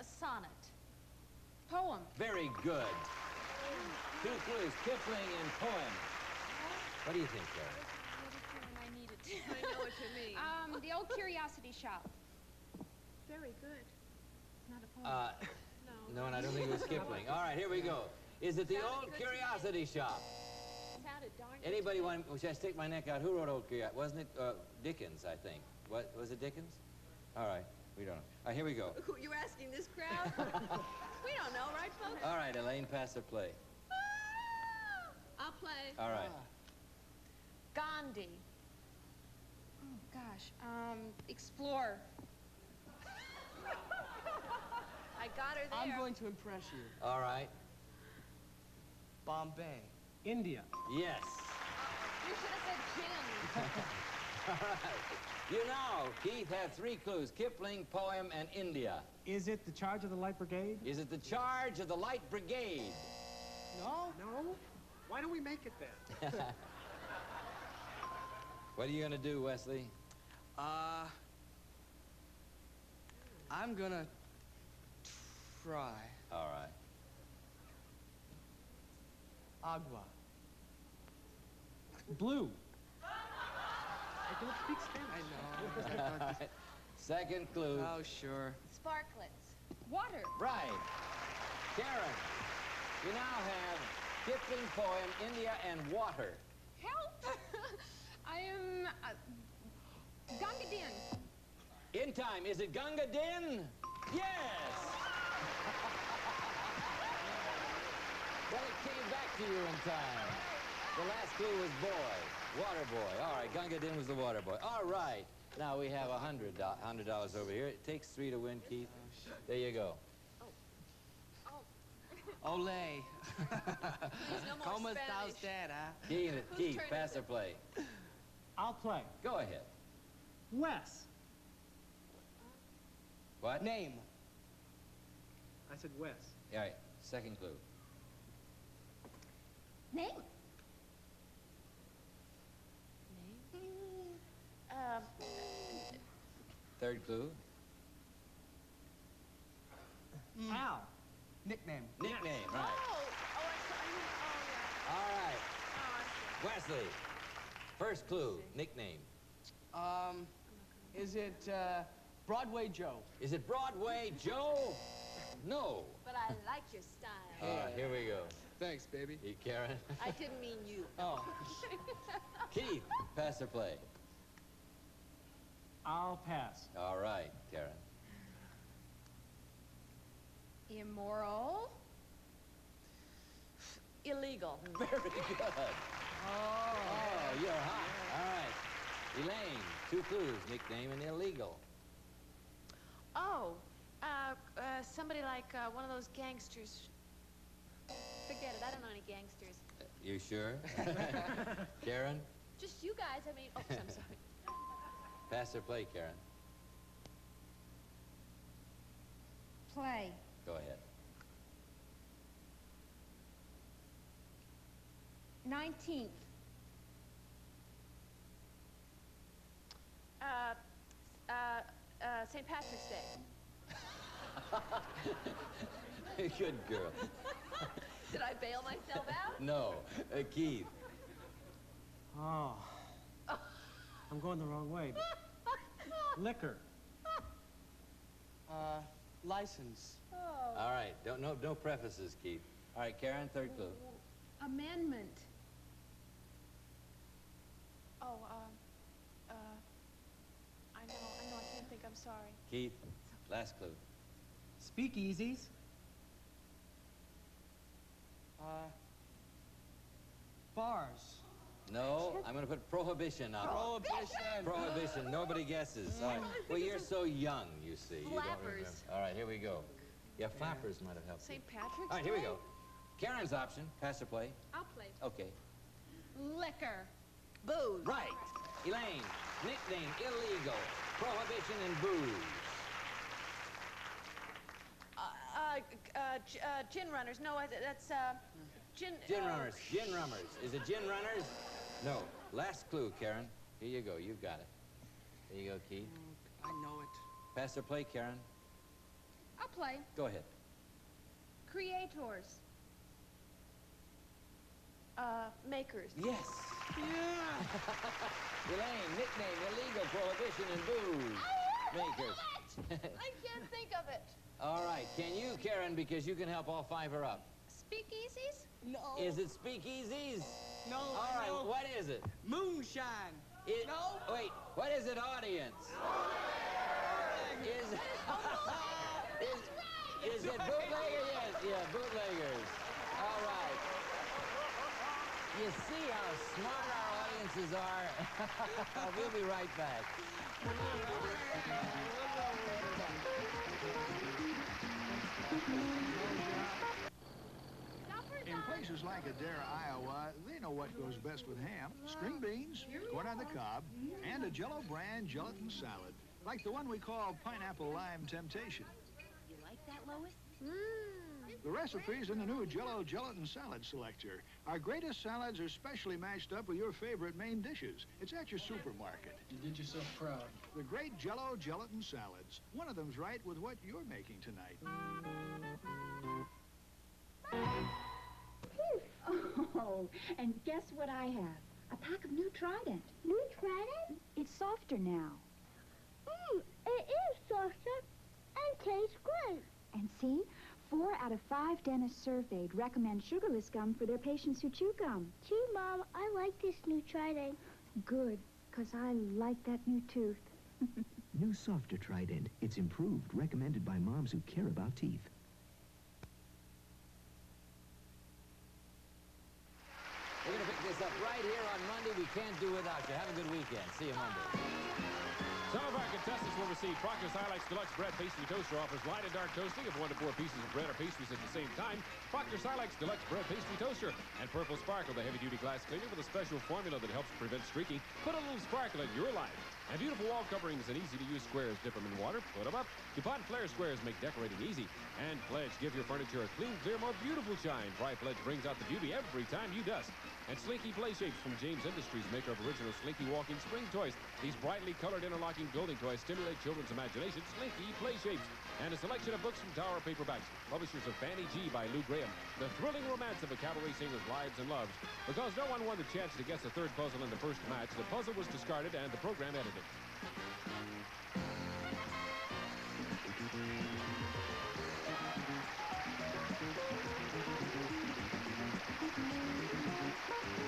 A sonnet. Poem. Very good. 2 clues, Kipling and poem. What do you think, Karen? I need it. I know what you mean. The Old Curiosity Shop. Very good. Not a poem. No, and I don't think it was Kipling. All right, here we go. Is it the Old Curiosity Shop? Sounded darn good. Anybody want, should I stick my neck out? Who wrote Old Curiosity? Wasn't it Dickens, I think? What, was it Dickens? All right, we don't know. All right, here we go. You're asking this crowd? We don't know, right, folks? All right, Elaine, pass or play? I'll play. All right. Gandhi. Oh, gosh. Explorer. I got her there. I'm going to impress you. All right. Bombay. India. Yes. You should have said gin. You now, Keith, have 3 clues. Kipling, poem, and India. Is it the charge of the Light Brigade? Is it the charge of the Light Brigade? No? No? Why don't we make it then? What are you gonna do, Wesley? I'm gonna try. All right. Agua. Blue. I don't speak Spanish. I know. All right. Second clue. Oh, sure. Sparklets. Water. Right. Karen, you now have Kipling, poem, India, and water. Help! I am Ganga Din. In time. Is it Ganga Din? Yes! Well, it came back to you in time. The last clue was boy. Water boy. All right, Ganga Din was the water boy. All right. Now we have $100 over here. It takes 3 to win, Keith. There you go. Ole. no more ¿Cómo está Spanish. usted, huh? Keith, pass or play? I'll play. Go ahead. Wes. What? Name. I said Wes. All right, second clue. Name. Third clue. Al. Nickname. Nickname, right. All right. Wesley, first clue, nickname. Is it Broadway Joe? Is it Broadway Joe? No. But I like your style. All right, here we go. Thanks, baby. You, Karen? I didn't mean you. Oh. Keith, pass or play? I'll pass. All right, Karen. Immoral. Illegal. Very good. Oh, you're hot. All right. Elaine, 2 clues, nickname and illegal. Oh, somebody like one of those gangsters. Forget it, I don't know any gangsters. You sure? Karen, Just you guys, I mean, oops, I'm sorry. pass or play, Karen? Play. Go ahead. 19th. St. Patrick's Day. Good girl. Did I bail myself out? No. Keith. Oh. I'm going the wrong way. Liquor. License. All right. No prefaces, Keith. All right, Karen, third clue. Amendment. Oh, I know, I can't think, I'm sorry. Keith, last clue. Speakeasies. Bars. No, I'm going to put prohibition on it. Prohibition. Prohibition. Nobody guesses. All right. Well, you're so young, you see. You don't remember. Flappers. All right, here we go. Yeah, flappers might have helped you. St. Patrick's All right, here we Day? go. Karen's option, pass or play. I'll play. Okay. Liquor. Booze. Right. Elaine, nickname, illegal, prohibition, and booze. Gin runners. No, that's, gin... Gin runners, gin runners. Is it gin runners? No. Last clue, Karen. Here you go, you've got it. There you go, Keith. I know it. Pass or play, Karen. I'll play. Go ahead. Creators. Makers. Yes. Elaine, nickname, illegal, prohibition, and booze. Makers. I can't think of it. All right, can you, Karen, because you can help all 5 are up. Speakeasies? No. Is it speakeasies? No. All right, no. what is it? Moonshine. No. Wait, what is it, audience? Is it bootlegger? Yes, yeah, bootleggers. All right. You see how smart our audiences are? We'll be right back. In places like Adair, Iowa, they know what goes best with ham. String beans, corn on the cob, and a Jell-O brand gelatin salad, like the one we call Pineapple Lime Temptation. You like that, Lois? The recipe's in the new Jell-O Gelatin Salad Selector. Our greatest salads are specially matched up with your favorite main dishes. It's at your supermarket. You did yourself proud. The great Jell-O Gelatin Salads. One of them's right with what you're making tonight. Oh, and guess what I have? A pack of new Trident. New Trident? It's softer now. It is softer and tastes great. And see? 4 out of 5 dentists surveyed recommend sugarless gum for their patients who chew gum. Gee, Mom, I like this new Trident. Good, because I like that new tooth. New softer Trident. It's improved, recommended by moms who care about teeth. We're going to pick this up right here on Monday. We can't do without you. Have a good weekend. See you Monday. Some of our contestants will receive Proctor's Highlights Deluxe Bread Pastry Toaster. Offers light and dark toasting of 1 to 4 pieces of bread or pastries at the same time. Proctor's Highlights Deluxe Bread Pastry Toaster. And Purple Sparkle, the heavy-duty glass cleaner with a special formula that helps prevent streaking. Put a little sparkle in your life. And beautiful wall coverings and easy-to-use squares. Dip them in water, put them up. DuPont Flair squares make decorating easy. And Pledge, give your furniture a clean, clear, more beautiful shine. Dry Pledge brings out the beauty every time you dust. And Slinky Play Shapes from James Industries, maker of original Slinky walking spring toys. These brightly colored interlocking building toys stimulate children's imagination. Slinky Play Shapes. And a selection of books from Tower Paperbacks. Publishers of Fanny G by Lou Graham. The thrilling romance of a cavalry singer's lives and loves. Because no one won the chance to guess the third puzzle in the first match, the puzzle was discarded and the program edited.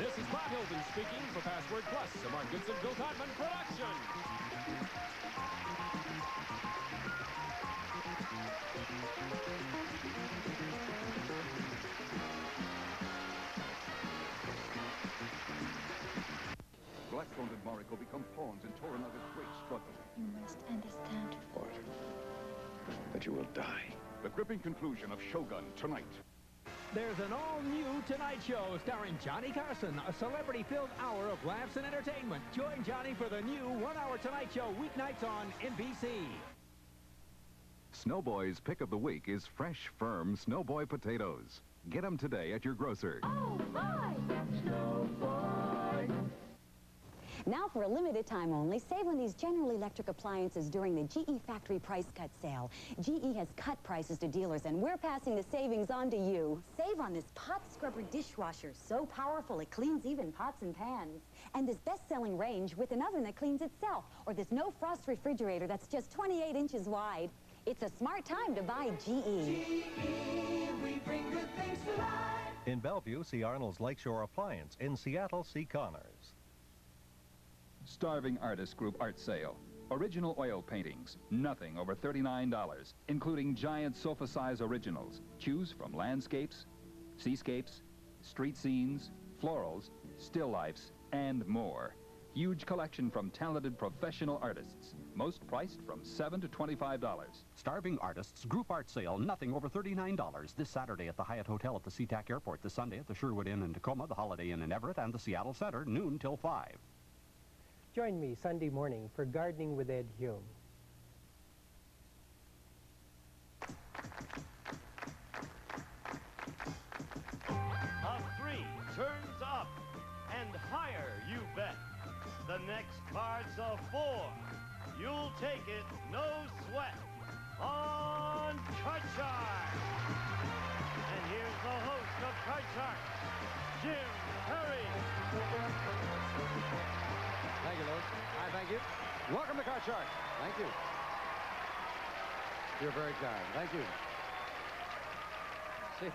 This is Bob Hilton speaking for Password Plus, a Mark Goodson, Bill Todman production. Black-throated Mariko become pawns in Toranaga's great struggle. You must understand. What? That you will die. The gripping conclusion of Shogun tonight. There's an all-new Tonight Show starring Johnny Carson, a celebrity-filled hour of laughs and entertainment. Join Johnny for the new one-hour Tonight Show weeknights on NBC. Snowboy's pick of the week is fresh, firm Snowboy potatoes. Get them today at your grocer. Oh, my! Snowboy! Now for a limited time only, save on these General Electric appliances during the GE Factory Price Cut Sale. GE has cut prices to dealers, and we're passing the savings on to you. Save on this pot scrubber dishwasher, so powerful it cleans even pots and pans. And this best-selling range with an oven that cleans itself, or this no-frost refrigerator that's just 28 inches wide. It's a smart time to buy GE. GE, we bring good things to life. In Bellevue, see Arnold's Lakeshore Appliance. In Seattle, see Connors. Starving Artist Group Art Sale. Original oil paintings, nothing over $39, including giant sofa-size originals. Choose from landscapes, seascapes, street scenes, florals, still lifes, and more. Huge collection from talented professional artists. Most priced from $7 to $25. Starving Artists Group Art Sale, nothing over $39. This Saturday at the Hyatt Hotel at the SeaTac Airport. This Sunday at the Sherwood Inn in Tacoma, the Holiday Inn in Everett, and the Seattle Center, noon till 5. Join me Sunday morning for Gardening with Ed Hume. A 3 turns up and higher, you bet. The next card's a 4. You'll take it, no sweat, on Card Shark. And here's the host of Card Shark, Jim Perry. Thank you, Louis. Hi, thank you. Welcome to Card Shark. Thank you. You're very kind. Thank you. See,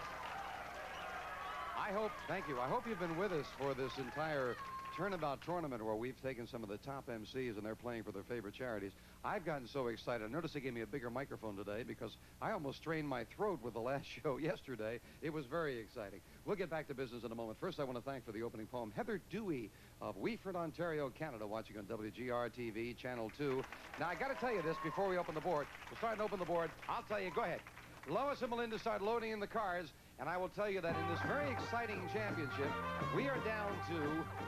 thank you. I hope you've been with us for this entire Turnabout tournament where we've taken some of the top MCs and they're playing for their favorite charities. I've gotten so excited. I noticed they gave me a bigger microphone today because I almost strained my throat with the last show yesterday. It was very exciting. We'll get back to business in a moment. First, I want to thank for the opening poem Heather Dewey of Weeford, Ontario, Canada, watching on WGR-TV, Channel 2. Now, I got to tell you this before we open the board. We're starting to open the board. I'll tell you, go ahead. Lois and Melinda start loading in the cards, And I will tell you that in this very exciting championship, we are down to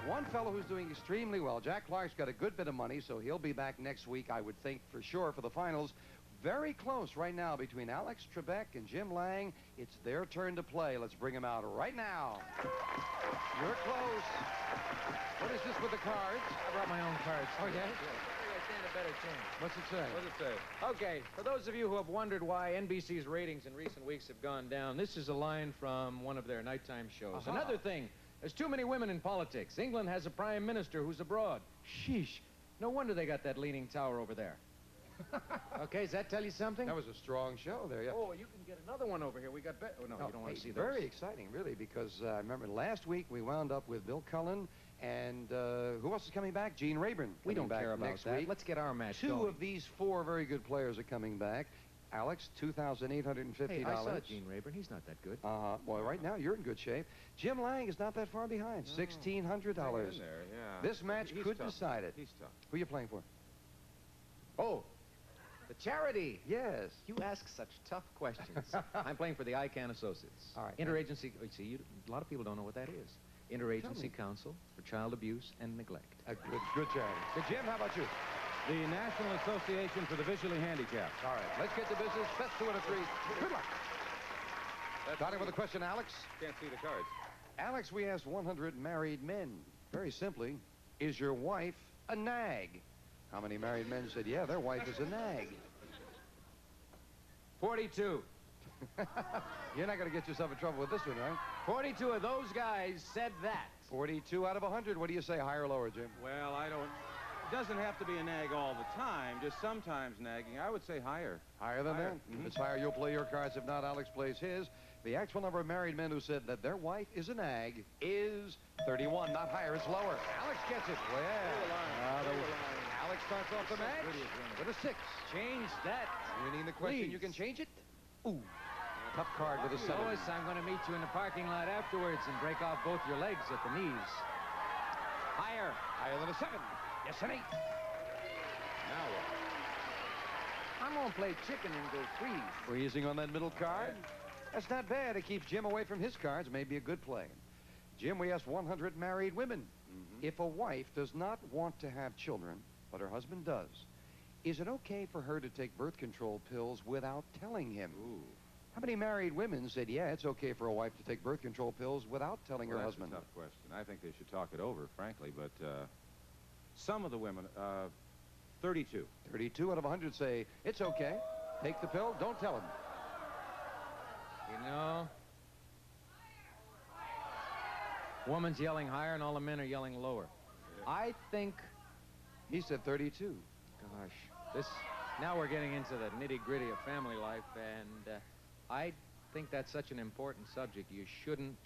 one fellow who's doing extremely well. Jack Clark's got a good bit of money, so he'll be back next week, I would think, for sure, for the finals. Very close right now between Alex Trebek and Jim Lang. It's their turn to play. Let's bring them out right now. You're close. What is this with the cards? I brought my own cards. Oh, yeah? I stand a better chance. What's it say? What's it say? Okay, for those of you who have wondered why NBC's ratings in recent weeks have gone down, this is a line from one of their nighttime shows. Another thing, there's too many women in politics. England has a prime minister who's abroad. Sheesh. No wonder they got that leaning tower over there. Okay, does that tell you something? That was a strong show there, yeah. Oh, you can get another one over here. We got oh, no, you don't want to see those. Very exciting, really, because I remember last week we wound up with Bill Cullen and who else is coming back? Gene Rayburn. We don't back care about next that. week. Let's get our match Two going. of these four very good players are coming back. Alex, $2,850. Hey, I saw Gene Rayburn. He's not that good. Well, right now you're in good shape. Jim Lang is not that far behind. $1,600. Yeah. This match could decide it. He's tough. Who are you playing for? Oh, the charity. Yes. You ask such tough questions. I'm playing for the ICANN Associates. All right. Interagency. See, a lot of people don't know what that is. Interagency Council for Child Abuse and Neglect. Good charity. Jim, how about you? The National Association for the Visually Handicapped. All right. Let's get to business. Best 2 out of 3. Good luck. Starting with a question, Alex. Can't see the cards. Alex, we asked 100 married men. Very simply, is your wife a nag? How many married men said, yeah, their wife is a nag? 42. You're not going to get yourself in trouble with this one, right? 42 of those guys said that. 42 out of 100. What do you say, higher or lower, Jim? Well, I don't... It doesn't have to be a nag all the time, just sometimes nagging. I would say higher. Higher than that? If it's higher, you'll play your cards. If not, Alex plays his. The actual number of married men who said that their wife is a nag is 31. Not higher, it's lower. Alex gets it. Well, Alex starts off the match with a 6. Change that. Meaning the question, you can change it? Ooh. Tough card with a 7. Lois, I'm going to meet you in the parking lot afterwards and break off both your legs at the knees. Higher. Higher than a 7. Yes, an 8. Now what? I'm going to play chicken and go freeze. Freezing on that middle card? That's not bad. It keeps Jim away from his cards. Maybe a good play. Jim, we asked 100 married women. If a wife does not want to have children, but her husband does, is it okay for her to take birth control pills without telling him? Ooh. How many married women said, yeah, it's okay for a wife to take birth control pills without telling her husband? That's a tough question. I think they should talk it over, frankly, but some of the women, 32. 32 out of 100 say, it's okay. Take the pill, don't tell him. You know, woman's yelling higher and all the men are yelling lower. Yeah. I think... He said 32. Gosh, now we're getting into the nitty-gritty of family life, and I think that's such an important subject. You shouldn't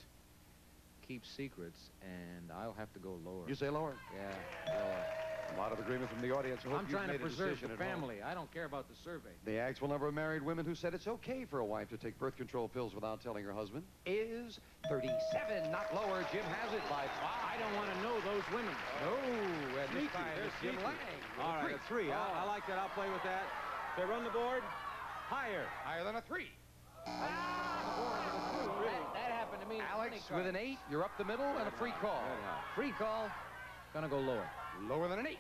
keep secrets, and I'll have to go lower. You say lower? Yeah, lower. A lot of agreement from the audience. I'm trying to preserve the family. I don't care about the survey. The actual number of married women who said it's okay for a wife to take birth control pills without telling her husband is 37, not lower. Jim has it by 5. I don't want to know those women. No, and this time it's Jim Lang. All right, a 3. I like that. I'll play with that. They run the board. Higher. Higher than a 3. That happened to me. Alex with an 8. You're up the middle and a free call. Free call. Gonna go lower. Lower than an 8.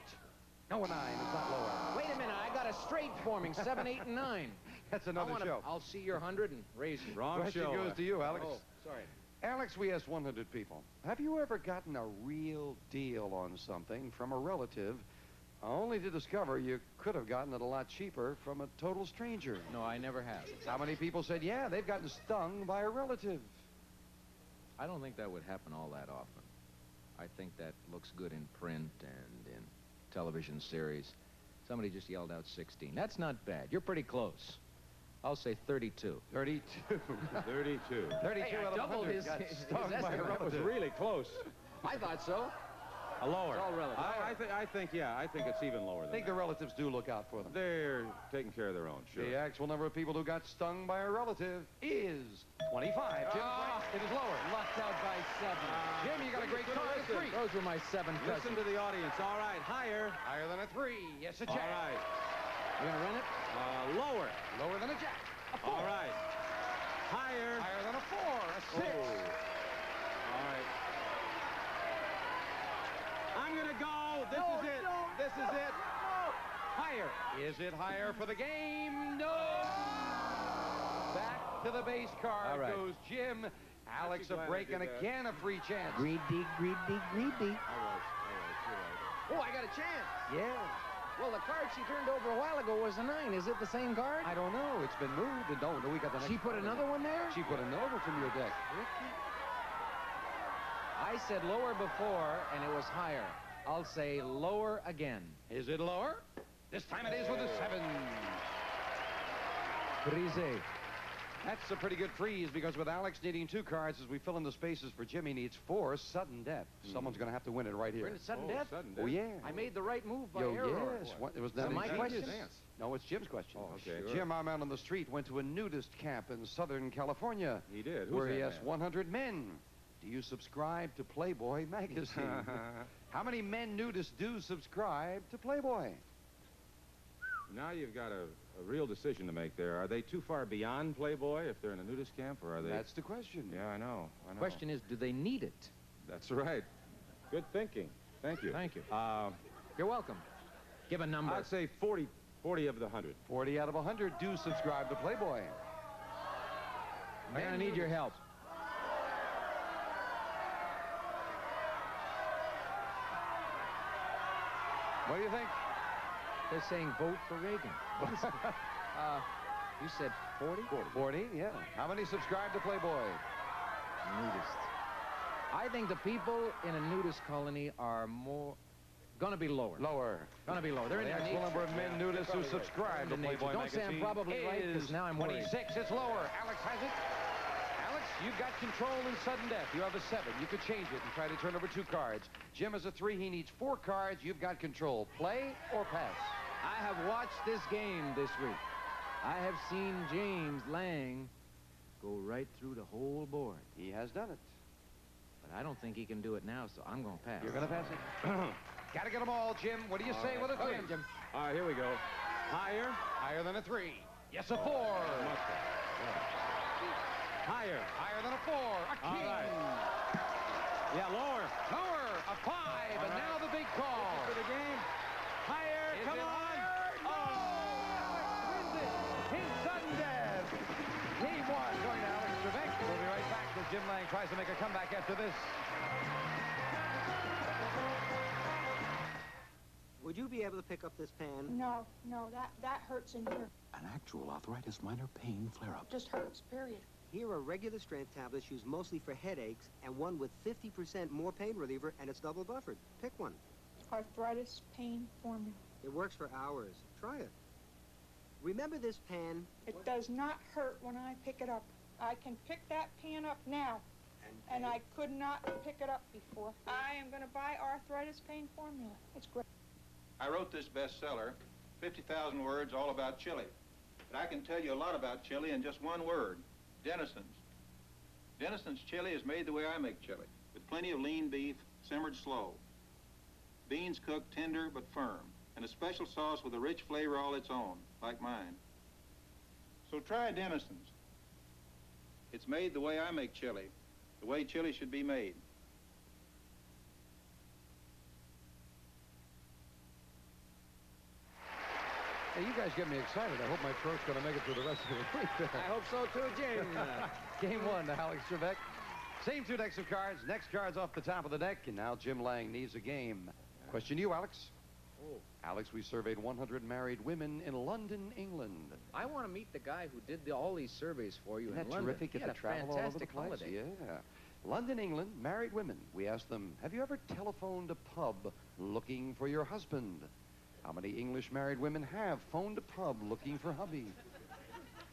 No, a 9. It's not lower. Wait a minute. I got a straight forming. 7, 8, and 9. That's another show. I'll see your 100 and raise it. Wrong question show. Goes to you, Alex. Oh, sorry. Alex, we asked 100 people. Have you ever gotten a real deal on something from a relative, only to discover you could have gotten it a lot cheaper from a total stranger? No, I never have. How many people said, yeah, they've gotten stung by a relative? I don't think that would happen all that often. I think that looks good in print and in television series. Somebody just yelled out 16. That's not bad. You're pretty close. I'll say 32. 32. 32. 32 hey, out of doubled 100 his stung by a relative. That was really close. I thought so. A lower. It's all relative. I think it's even lower than I think the relatives do look out for them. They're taking care of their own, sure. The actual number of people who got stung by a relative is 25. Jim, it is lower. Lucked out by 7. Jim, you got a great card. 3. Those were my 7 cousins. Listen to the audience. All right, higher. Higher than a 3. Yes, a jack. All right. You gonna run it? Lower. Lower than a jack. A 4. All right. Higher. Higher than a 4. A is it? Higher. Is it higher for the game? No! Back to the base card All right. goes Jim. Alex a break and again a free chance. Greedy, greedy, greedy. All right, you're right. Oh, I got a chance. Yeah. Well, the card she turned over a while ago was a 9. Is it the same card? I don't know. It's been moved. And no, we got the next She put card. another one there? She put another from your deck. I said lower before, and it was higher. I'll say lower again. Is it lower? This time it is with a 7. Brise. That's a pretty good freeze because with Alex needing 2 cards as we fill in the spaces for Jimmy needs 4, sudden death. Someone's going to have to win it right here. We're in sudden death? Sudden Oh, death. yeah. I made the right move by Yo, error. yes. What, it was Is that it my question? No, it's Jim's question. Oh, okay. Sure. Jim, our man on the street, went to a nudist camp in Southern California. He did. Who's Where he that asked man? 100 men, do you subscribe to Playboy magazine? How many men nudists do subscribe to Playboy? Now you've got a real decision to make there. Are they too far beyond Playboy if they're in a nudist camp, or are they... That's the question. Yeah, I know. Question is, do they need it? That's right. Good thinking. Thank you. Thank you. You're welcome. Give a number. I'd say 40 of the 100. 40 out of 100 do subscribe to Playboy. I'm going to need your help. What do you think? They're saying vote for Reagan. What is it? You said 40? 40, yeah. How many subscribe to Playboy? Nudist. I think the people in a nudist colony are going to be lower. Lower. Going to be lower. They're in The their actual number of men nudists who subscribe to Playboy Don't say magazine I'm probably right, because now I'm worried. 26. It's lower. Alex has it. Alex, you've got control in sudden death. You have a 7. You could change it and try to turn over 2 cards. Jim has a 3. He needs 4 cards. You've got control. Play or pass? I have watched this game this week. I have seen James Lang go right through the whole board. He has done it. But I don't think he can do it now, so I'm going to pass. You're going to pass it? Got to get them all, Jim. What do you say with a 3? Jim. All right, here we go. Higher. Higher than a 3. Yes, a 4. Higher. Higher than a 4. A king. All right. Yeah, lower. Lower. A 5. And now the big call. For the game. Higher. Is Come it on. higher? No! Alex wins it. His sudden death. Game 1 going to Alex Trebek. We'll be right back as Jim Lang tries to make a comeback after this. Would you be able to pick up this pan? No, that hurts in here. An actual arthritis minor pain flare-up. Just hurts, period. Here are regular strength tablets used mostly for headaches, and one with 50% more pain reliever, and it's double buffered. Pick one. Arthritis pain formula. It works for hours. Try it. Remember this pan? It does not hurt when I pick it up. I can pick that pan up now, and I could not pick it up before. I am going to buy arthritis pain formula. It's great. I wrote this bestseller, 50,000 words all about chili. But I can tell you a lot about chili in just one word, Denison's. Denison's chili is made the way I make chili, with plenty of lean beef, simmered slow. Beans cooked tender but firm, and a special sauce with a rich flavor all its own, like mine. So try Denison's. It's made the way I make chili, the way chili should be made. Hey, you guys get me excited. I hope my throat's going to make it through the rest of the week. I hope so too, Jim. Game 1 to Alex Trebek. Same 2 decks of cards. Next card's off the top of the deck, and now Jim Lang needs a game. Question to you, Alex. Oh. Alex, we surveyed 100 married women in London, England. I want to meet the guy who did all these surveys for you Isn't in that London. terrific? He Get had to a travel all over the fantastic place. holiday. Yeah. London, England, married women. We asked them, have you ever telephoned a pub looking for your husband? How many English married women have phoned a pub looking for hubby?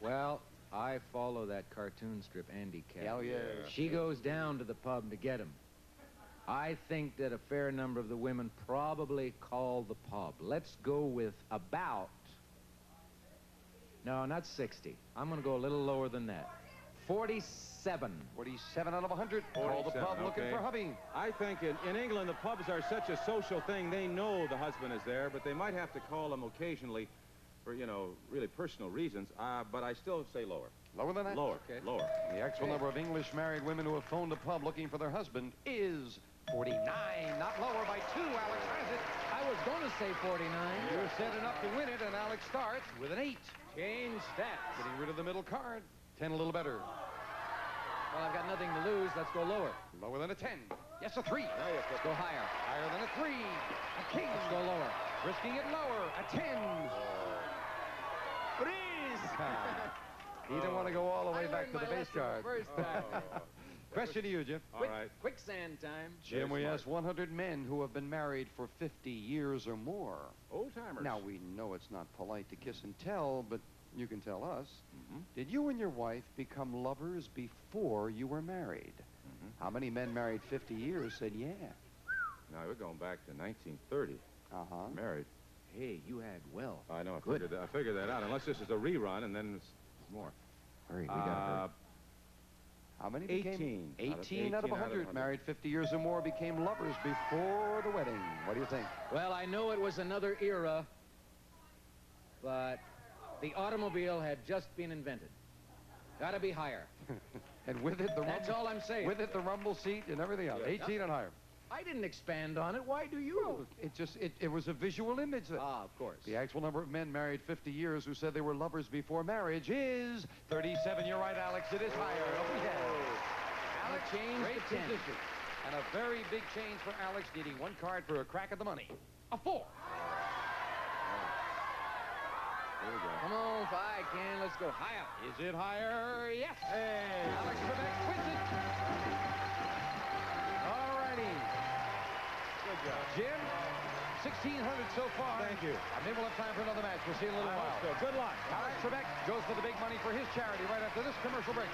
Well, I follow that cartoon strip, Andy Cat. Hell yeah. She goes down to the pub to get him. I think that a fair number of the women probably call the pub. Let's go with about... No, not 60. I'm going to go a little lower than that. 47. 47 out of 100. Call the pub looking for hubby. I think in England, the pubs are such a social thing. They know the husband is there, but they might have to call him occasionally for, you know, really personal reasons. But I still say lower. Lower than that? Lower. Okay. Lower. The actual number of English married women who have phoned a pub looking for their husband is 49, not lower by 2. Alex has it. I was going to say 49. You're set enough to win it, and Alex starts with an 8. Change stats. Getting rid of the middle card. 10 a little better. Well, I've got nothing to lose. Let's go lower. Lower than a 10. Yes, a 3. Let's go higher. Higher than a 3. A king. Let's go lower. Risking it lower. A 10. Freeze! He didn't want to go all the way back to the base card. First time. Question to you, Jim. All right. Quicksand time. Jim, we asked 100 men who have been married for 50 years or more. Old-timers. Now, we know it's not polite to kiss and tell, but you can tell us. Did you and your wife become lovers before you were married? How many men married 50 years said yeah? Now, we're going back to 1930. Married. Hey, you had well. I know. Good. I figured that out. Unless this is a rerun, and then it's more. Hurry, we gotta hurry. How many became? 18 out of 100 married 50 years or more became lovers before the wedding. What do you think? Well, I know it was another era, but the automobile had just been invented. Gotta be higher. And with it, the That's all I'm saying. With it, the rumble seat and everything else. 18 and higher. I didn't expand on it. Why do you? It was a visual image. Of course. The actual number of men married 50 years who said they were lovers before marriage is 37. You're right, Alex. It is higher. Alex changed great to 10. position. And a very big change for Alex, needing 1 card for a crack at the money. A 4. Here we go. Come on, if I can, let's go higher. Is it higher? Yes. Hey. Alex Trebek wins it. All righty. Good job. Jim, 1,600 so far. Thank you. And maybe we'll have time for another match. We'll see you in a little while. So good luck. Alex Trebek goes for the big money for his charity right after this commercial break.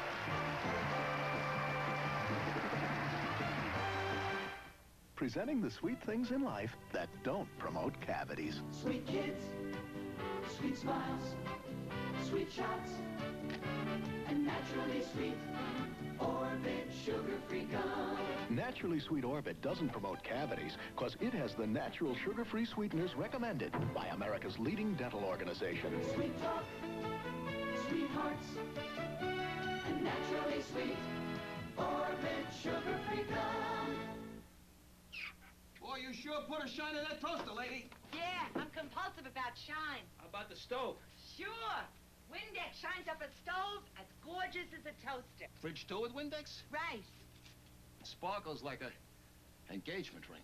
Presenting the sweet things in life that don't promote cavities. Sweet kids, sweet smiles, sweet shots, and naturally sweet Orbit sugar-free gum. Naturally Sweet Orbit doesn't promote cavities because it has the natural sugar-free sweeteners recommended by America's leading dental organization. Sweet talk, sweet hearts, and naturally sweet Orbit sugar-free gum. Boy, you sure put a shine in that toaster, lady. Yeah, I'm compulsive about shine. How about the stove? Sure. Windex shines up a stove as gorgeous as a toaster. Fridge too with Windex? Right. It sparkles like a engagement ring.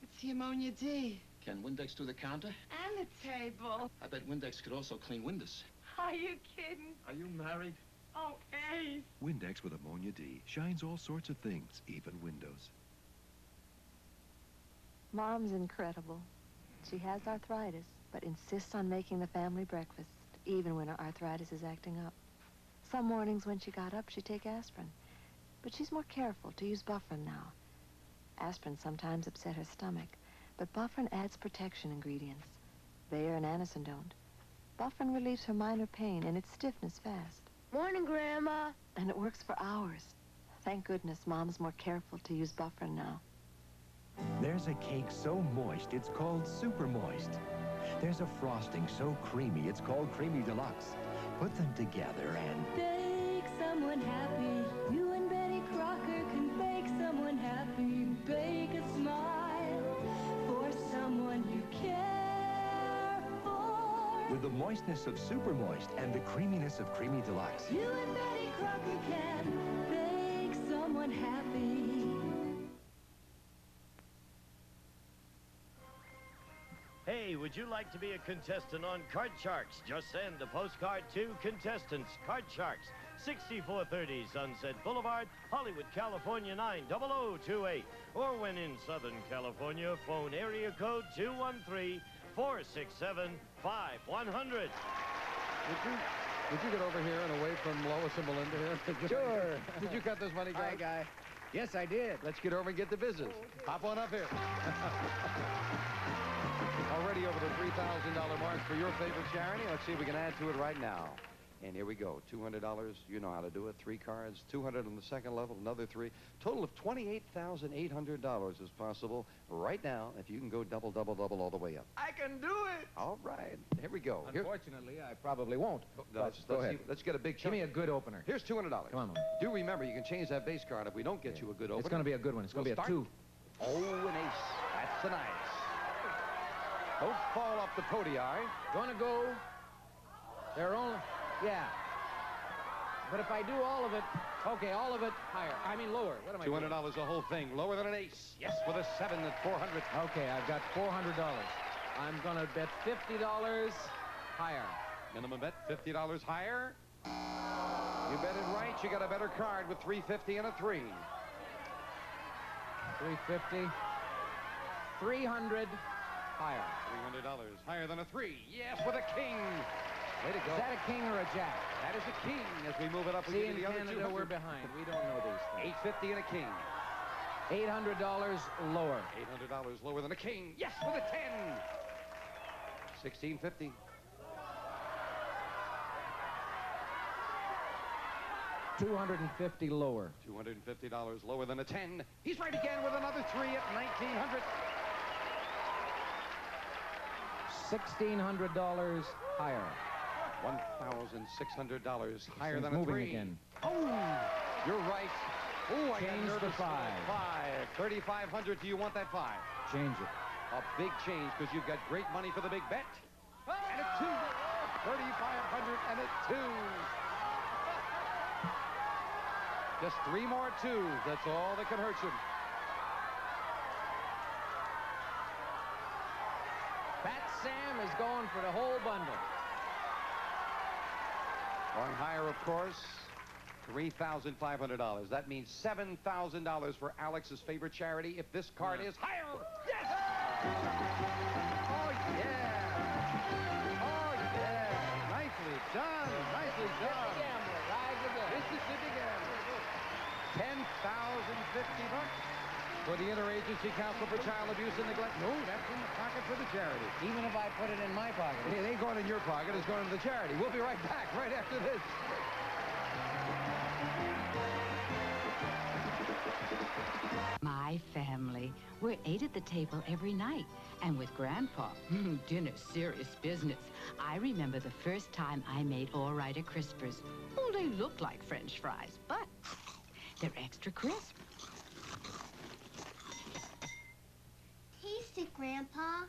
It's the ammonia D. Can Windex do the counter? And the table. I bet Windex could also clean windows. Are you kidding? Are you married? Oh, Ace. Windex with ammonia D shines all sorts of things, even windows. Mom's incredible. She has arthritis, but insists on making the family breakfast, even when her arthritis is acting up. Some mornings when she got up, she'd take aspirin. But she's more careful to use Bufferin now. Aspirin sometimes upset her stomach, but Bufferin adds protection ingredients. Bayer and Anacin don't. Bufferin relieves her minor pain and its stiffness fast. Morning, Grandma. And it works for hours. Thank goodness Mom's more careful to use Bufferin now. There's a cake so moist, it's called super moist. There's a frosting so creamy, it's called Creamy Deluxe. Put them together and... Bake someone happy. You and Betty Crocker can bake someone happy. Bake a smile for someone you care for. with the moistness of super moist and the creaminess of Creamy Deluxe. You and Betty Crocker can bake someone happy. Hey, would you like to be a contestant on Card Sharks? Just send a postcard to Contestants, Card Sharks, 6430 Sunset Boulevard, Hollywood, California, 90028. Or when in Southern California, phone area code 213-467-5100. Would you get over here and away from Lois and Melinda here? Sure. Did you cut this money, guy? Hi, guy. Yes, I did. Let's get over and get the business. Hop on up here. Already over the $3,000 mark for your favorite charity. Let's see if we can add to it right now. And here we go. $200. You know how to do it. 3 cards. 200 on the second level. Another 3. Total of $28,800 is possible right now if you can go double, double, double all the way up. I can do it. All right. Here we go. Unfortunately, I probably won't. Go ahead. Let's get a big chunk. Give me a good opener. Here's $200. Come on, Mom. Do remember, you can change that base card if we don't get you a good opener. It's going to be a good one. It's going to be a 2. Oh, an ace. That's an ace. Don't fall off the podium. Going to go. They're only... Yeah. But if I do all of it... Okay, all of it higher. I mean lower. What am I doing? $200 the whole thing. Lower than an ace. Yes, with a 7 at 400. Okay, I've got $400. I'm going to bet $50 higher. Minimum bet, $50 higher. You bet it right. You got a better card with $350 and a 3. $350. $300 higher. $300 higher than a 3. Yes, with a king. Way to go. Is that a king or a jack? That is a king. As we move it up, we See, get in the other Canada, 200. we're behind. We don't know these things. $850 and a king. $800 lower. $800 lower than a king. Yes, with a 10. $1,650. $250 lower. $250 lower than a 10. He's right again with another 3 at $1,900. $1,600 higher. $1,600 higher He's than a moving 3. again. Oh, you're right. Oh, I got Change nervous. the 5. 3,500. Do you want that 5? Change it. A big change because you've got great money for the big bet. And a 2. 3,500 and a 2. Just 3 more 2s. That's all that can hurt you. Fat Sam is going for the whole bundle. Going higher, of course. $3,500. That means $7,000 for Alex's favorite charity if this card is higher. Yes! Oh, yeah! Oh, yeah! Nicely done! Nicely done! Mississippi Gambler. $10,050 for the Interagency Council for Child Abuse and Neglect. No, that's in the pocket for the charity. Even if I put it in my pocket. It ain't going in your pocket. It's going to the charity. We'll be right back right after this. My family. We're 8 at the table every night. And with Grandpa, dinner's serious business. I remember the first time I made All-Righter Crispers. Well, they look like French fries, but they're extra crisp. Taste it, Grandpa.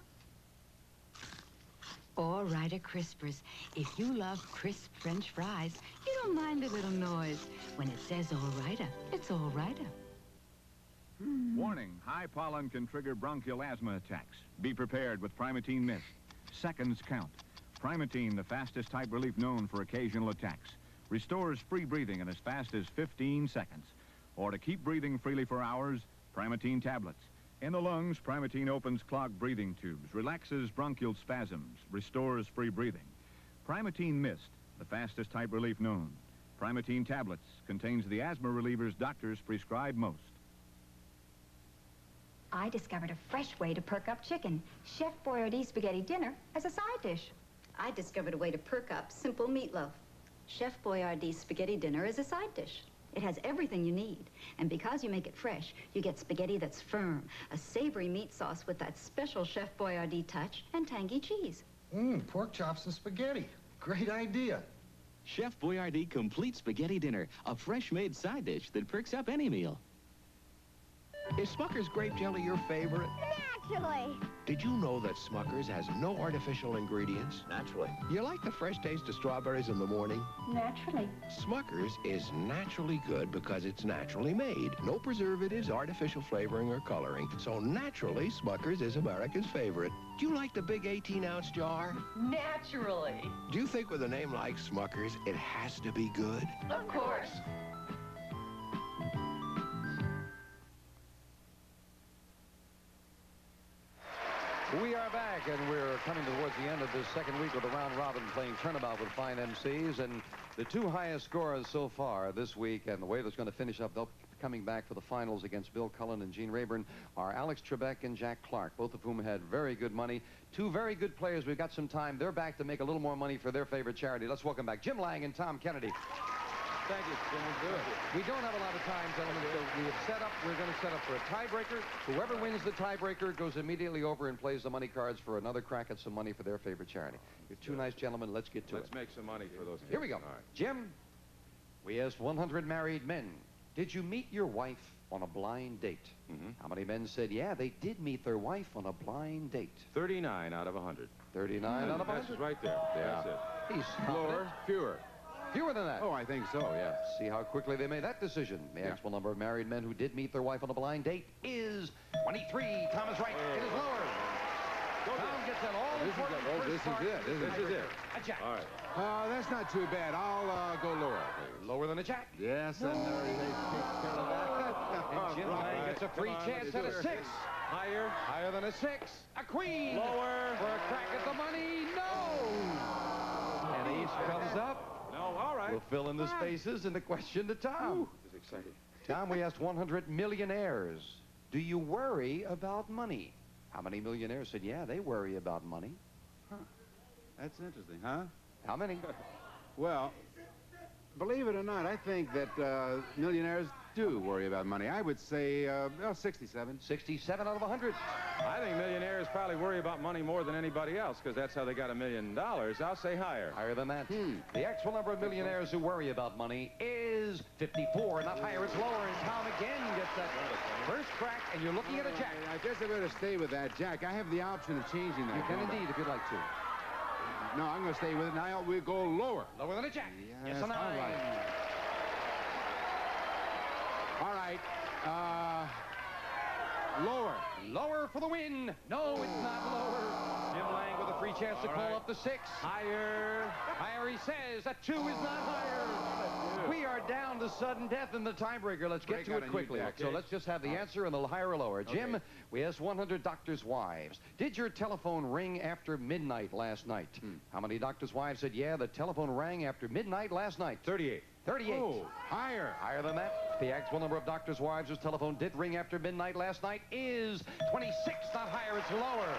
All-Righter Crispers. If you love crisp French fries, you don't mind a little noise. When it says All-Righter, it's All-Righter. Warning, high pollen can trigger bronchial asthma attacks. Be prepared with Primatene Mist. Seconds count. Primatene, the fastest type relief known for occasional attacks, restores free breathing in as fast as 15 seconds. Or to keep breathing freely for hours, Primatene tablets. In the lungs, Primatene opens clogged breathing tubes, relaxes bronchial spasms, restores free breathing. Primatene Mist, the fastest type relief known. Primatene tablets contains the asthma relievers doctors prescribe most. I discovered a fresh way to perk up chicken. Chef Boyardee spaghetti dinner as a side dish. I discovered a way to perk up simple meatloaf. Chef Boyardee's spaghetti dinner is a side dish. It has everything you need. And because you make it fresh, you get spaghetti that's firm, a savory meat sauce with that special Chef Boyardee touch, and tangy cheese. Pork chops and spaghetti. Great idea. Chef Boyardee Complete Spaghetti Dinner, a fresh-made side dish that perks up any meal. Is Smucker's grape jelly your favorite? Naturally. Did you know that Smucker's has no artificial ingredients? Naturally. You like the fresh taste of strawberries in the morning? Naturally. Smucker's is naturally good because it's naturally made. No preservatives, artificial flavoring, or coloring. So naturally, Smucker's is America's favorite. Do you like the big 18-ounce jar? Naturally. Do you think with a name like Smucker's, it has to be good? Of course. We are back, and we're coming towards the end of this second week of the round robin playing turnabout with fine MCs. And the 2 highest scorers so far this week, and the way that's going to finish up, they'll coming back for the finals against Bill Cullen and Gene Rayburn are Alex Trebek and Jack Clark, both of whom had very good money. Two very good players. We've got some time. They're back to make a little more money for their favorite charity. Let's welcome back Jim Lang and Tom Kennedy. Thank you, Jim. We'll do it. We don't have a lot of time, gentlemen, so we're going to set up for a tiebreaker. Whoever wins the tiebreaker goes immediately over and plays the money cards for another crack at some money for their favorite charity. You're two nice gentlemen. Let's get to it. Let's make some money for those kids. Here we go. All right. Jim, we asked 100 married men, did you meet your wife on a blind date? How many men said, yeah, they did meet their wife on a blind date? 39 out of 100. 39 out of 100? That's right there. Yeah. That's it. He's Lower, fewer. Fewer than that. Oh, I think so, yes. See how quickly they made that decision. The actual number of married men who did meet their wife on a blind date is 23. Tom is right. It is lower. Tom gets an all-important first part. This is it. A jack. All right. That's not too bad. I'll go lower. Lower than a jack. Yes, and they take care of that. And Jim Lang gets a free chance at a 6. Higher. Higher than a 6. A queen. Lower. For a crack at the money. No. And ace comes up. No, all right. We'll fill in the spaces and the question to Tom. This is exciting. Tom, we asked 100 millionaires, do you worry about money? How many millionaires said, yeah, they worry about money? Huh. That's interesting, huh? How many? Well, believe it or not, I think that millionaires do worry about money. I would say 67. 67 out of 100. I think millionaires probably worry about money more than anybody else because that's how they got $1 million. I'll say higher. Higher than that. The actual number of millionaires who worry about money is 54. Not higher, it's lower. And Tom again gets that first crack, and you're looking at a jack. I guess I better stay with that jack. I have the option of changing that. You can indeed if you'd like to. No, I'm going to stay with it. Now we'll go lower. Lower than a jack. Yes, a 9. all right. All right. Lower. Lower for the win. No, it's not lower. Jim Lang with a free chance to call up the 6. Higher. Higher, he says. A 2 is not higher. We are down to sudden death in the tiebreaker. Let's get to it quickly. So let's just have the answer and the higher or lower. Jim, we asked 100 doctors' wives. Did your telephone ring after midnight last night? How many doctors' wives said, yeah, the telephone rang after midnight last night? 38. 38. Oh, higher. Higher than that. The actual number of doctors' wives whose telephone did ring after midnight last night is 26. Not higher, it's lower.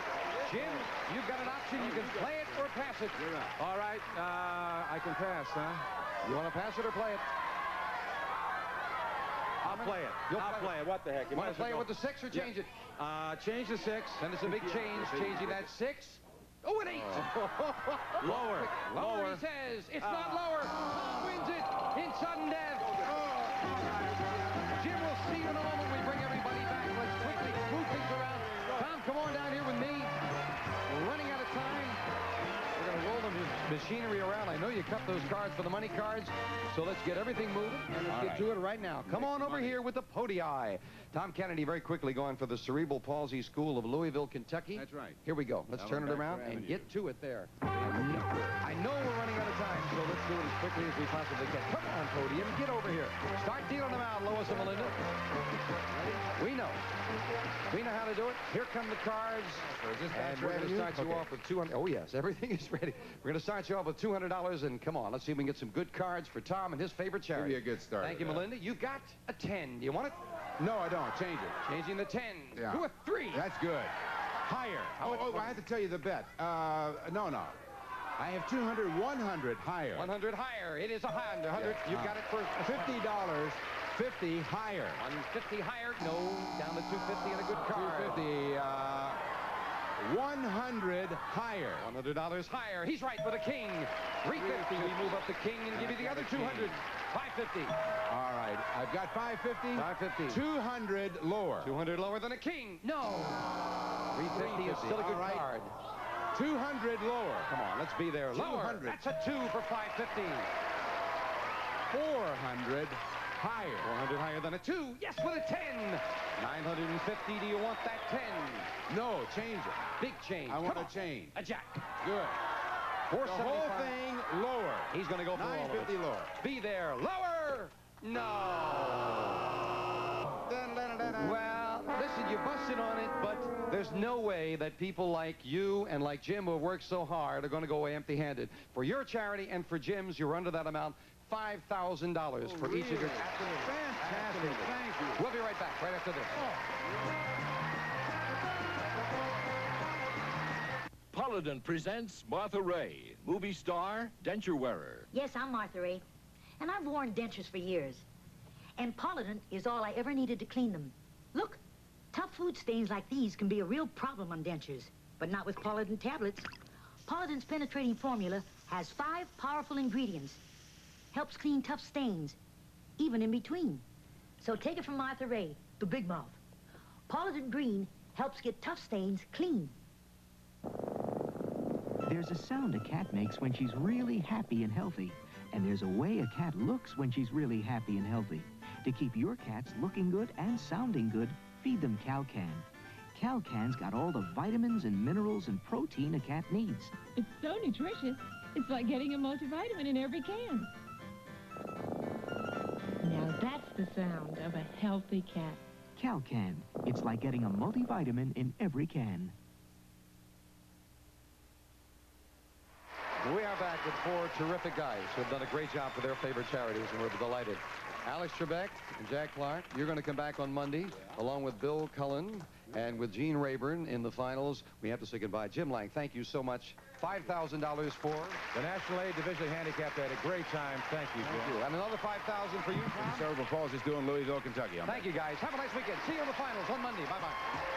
Jim, you've got an option. You can play it or pass it. All right. I can pass, huh? You want to pass it or play it? I'll play it. I'll play it. What the heck? You want to play it with the 6 or change it? Change the 6. Then it's a big change. Changing that 6. Oh, an 8. Lower. Lower, he says. It's not lower. Tom wins it in sudden death. Jim, we'll see you in a moment. We bring everybody back. Let's quickly move things around. Tom, come on down here with me. We're running out of time. We're going to roll the machinery around. I know you cut those cards for the money cards, so let's get everything moving, and let's get to it right now. Come on over here with the podii. Tom Kennedy very quickly going for the Cerebral Palsy School of Louisville, Kentucky. That's right. Here we go. Let's turn it around and get to it there. I know we're running out of time, so let's do it as quickly as we possibly can. Come on, podium. Get over here. Start dealing them out, Lois and Melinda. We know. We know how to do it. Here come the cards. And we're going to start you off with 200. Oh, yes. Everything is ready. We're going to start you off with $200, and come on. Let's see if we can get some good cards for Tom and his favorite charity. Give me a good start. Thank you, Melinda. You've got a 10. Do you want it? No, I don't. Change it. Changing the 10 Yeah. to a 3. That's good. Higher. I have to tell you the bet. No. I have 200, 100 higher. 100 higher. It is 100. Yeah. You've got it for $50. 50 higher. 150 higher. No, down to 250 and a good card. 250. 100 higher. $100 higher. He's right with a king. 350. We move up the king and give you the other 200. 550. All right. I've got 550. 550. 200 lower. 200 lower than a king. No. 350 is still a good card. 200 lower. Come on, let's be there. Lower. 200. That's a 2 for 550. 400 higher. 400 higher than a 2. Yes, with a 10. 950. Do you want that 10? No, change it. Big change. I want a change. A jack. Good. The 475. whole thing lower. He's going to go for all of it. 950 lower. Be there. Lower. No. Well, listen, you busted on it, but there's no way that people like you and like Jim who have worked so hard are going to go away empty-handed. For your charity and for Jim's, you're under that amount. $5,000 for each of your... Fantastic. Thank you. We'll be right back, right after this. Polydent presents Martha Ray, movie star, denture wearer. Yes, I'm Martha Ray, and I've worn dentures for years. And Polydent is all I ever needed to clean them. Look, tough food stains like these can be a real problem on dentures, but not with Polydent tablets. Polydent's penetrating formula has 5 powerful ingredients. Helps clean tough stains, even in between. So take it from Martha Ray, the big mouth. Polydent Green helps get tough stains clean. There's a sound a cat makes when she's really happy and healthy. And there's a way a cat looks when she's really happy and healthy. To keep your cats looking good and sounding good, feed them Calcan. Calcan's got all the vitamins and minerals and protein a cat needs. It's so nutritious. It's like getting a multivitamin in every can. Now that's the sound of a healthy cat. Calcan. It's like getting a multivitamin in every can. We are back with 4 terrific guys who have done a great job for their favorite charities, and we're delighted. Alex Trebek and Jack Clark, you're going to come back on Monday, along with Bill Cullen and with Gene Rayburn in the finals. We have to say goodbye. Jim Lang, thank you so much. $5,000 for... The National A Division Handicapped had a great time. Thank you, Jim. And another $5,000 for you, Tom. Cerebral Palsy is doing Louisville, Kentucky. Thank you, guys. Have a nice weekend. See you in the finals on Monday. Bye-bye.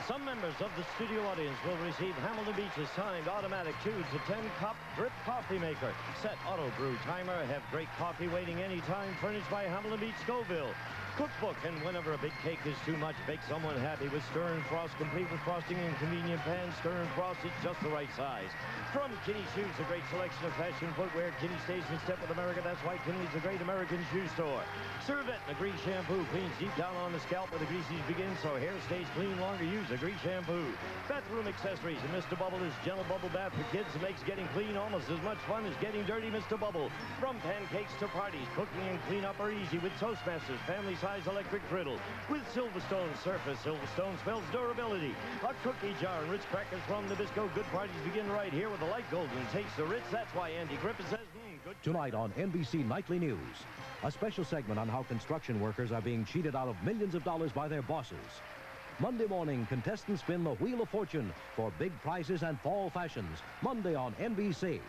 Some members of the studio audience will receive Hamilton Beach's signed automatic 2-to-10 cup drip coffee maker. Set auto brew timer. Have great coffee waiting anytime. Furnished by Hamilton Beach Scoville. Cookbook, and whenever a big cake is too much, bake someone happy with Stir and Frost, complete with frosting and convenient pan. Stir and Frost is just the right size. From Kinney Shoes, a great selection of fashion footwear. Kinney stays in step with America. That's why Kinney's a great American shoe store. Cervette, a grease shampoo, cleans deep down on the scalp where the greases begin, so hair stays clean longer. Use a grease shampoo. Bathroom accessories, and Mr. Bubble is gentle bubble bath for kids. It makes getting clean almost as much fun as getting dirty. Mr. Bubble. From pancakes to parties, cooking and cleanup are easy with Toastmasters family-size electric griddle. With Silverstone surface, Silverstone spells durability. A cookie jar and Ritz crackers from Nabisco. Good parties begin right here with a light golden taste of Ritz. That's why Andy Griffith says, good. Tonight on NBC Nightly News, a special segment on how construction workers are being cheated out of millions of dollars by their bosses. Monday morning, contestants spin the Wheel of Fortune for big prizes and fall fashions. Monday on NBC.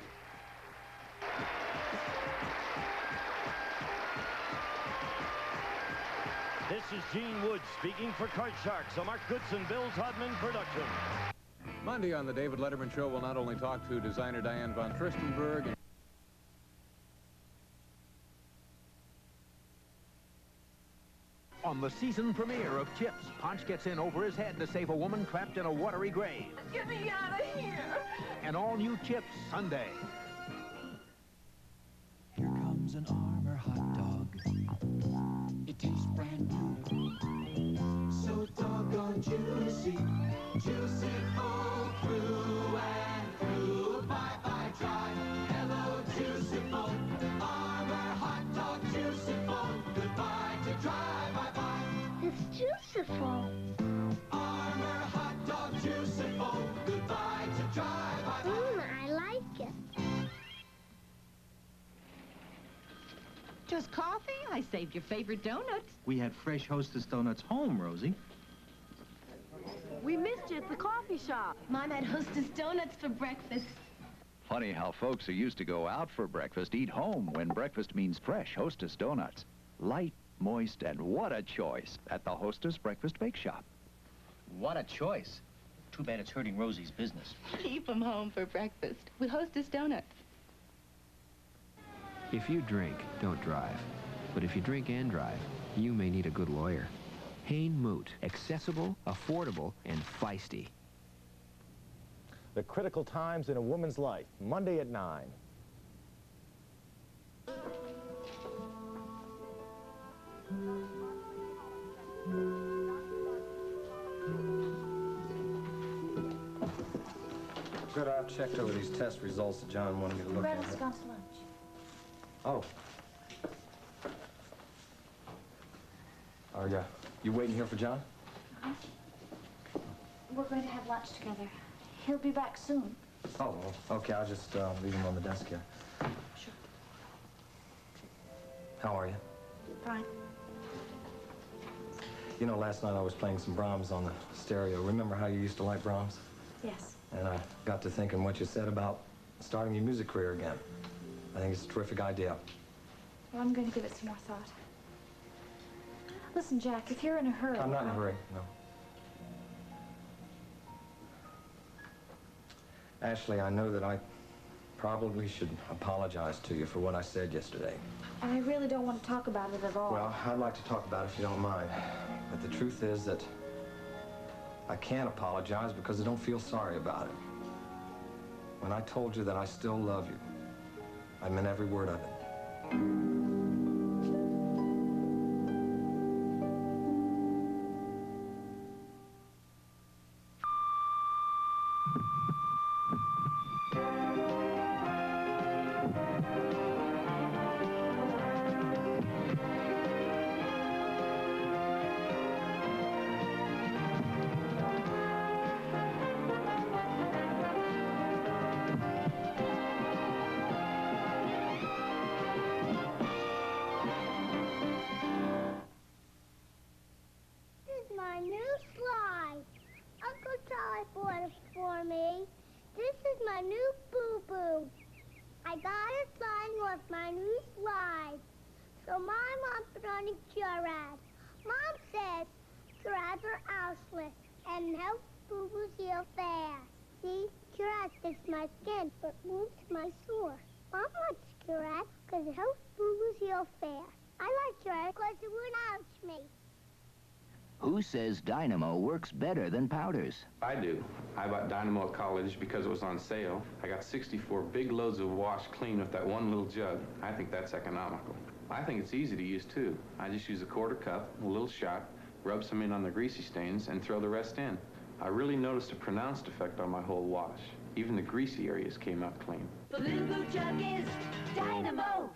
This is Gene Wood speaking for Card Sharks, a Mark Goodson, Bill Todman production. Monday on the David Letterman Show, we'll not only talk to designer Diane von Furstenberg. On the season premiere of Chips, Ponch gets in over his head to save a woman trapped in a watery grave. Get me out of here! An all-new Chips Sunday. Here comes an Armour hot dog. It tastes brand new. So doggone juicy. Juicy full through and through. Bye-bye dry. Hello, juicy full. Armour hot dog, juicy full. Goodbye to dry. Bye-bye. It's juiciful. Armour hot dog, juicy full. Goodbye to dry. Bye-bye. I like it. Just coffee? I saved your favorite donuts. We had fresh Hostess donuts home, Rosie. We missed you at the coffee shop. Mom had Hostess donuts for breakfast. Funny how folks who used to go out for breakfast eat home when breakfast means fresh Hostess donuts. Light, moist, and what a choice at the Hostess Breakfast Bake Shop. What a choice. Too bad it's hurting Rosie's business. Keep them home for breakfast with Hostess donuts. If you drink, don't drive. But if you drink and drive, you may need a good lawyer. Hain Moot. Accessible, affordable, and feisty. The Critical Times in a Woman's Life, Monday at 9. Good, I've checked over these test results that John wanted me to look at. Grab us gone to lunch. Oh. Are you waiting here for John? We're going to have lunch together. He'll be back soon. Oh, well, okay, I'll just leave him on the desk here. Sure. How are you? Fine. You know, last night I was playing some Brahms on the stereo. Remember how you used to like Brahms? Yes. And I got to thinking what you said about starting your music career again. I think it's a terrific idea. Well, I'm going to give it some more thought. Listen, Jack, if you're in a hurry... I'm not in a hurry, no. Ashley, I know that I probably should apologize to you for what I said yesterday. I really don't want to talk about it at all. Well, I'd like to talk about it if you don't mind. But the truth is that I can't apologize because I don't feel sorry about it. When I told you that I still love you, I meant every word of it. This is my new boo-boo. I got it flying with my new slide. So my mom put on a Curad. Mom says Curads are houseless and help boo-boos heal fast. See, Curad sticks my skin but moves my sore. Mom likes Curad because it helps boo-boos heal fast. I like Curad because it won't ouch me. Who says Dynamo works better than powders? I do. I bought Dynamo at college because it was on sale. I got 64 big loads of wash clean with that one little jug. I think that's economical. I think it's easy to use, too. I just use a quarter cup, a little shot, rub some in on the greasy stains, and throw the rest in. I really noticed a pronounced effect on my whole wash. Even the greasy areas came out clean. The boo-boo jug is Dynamo.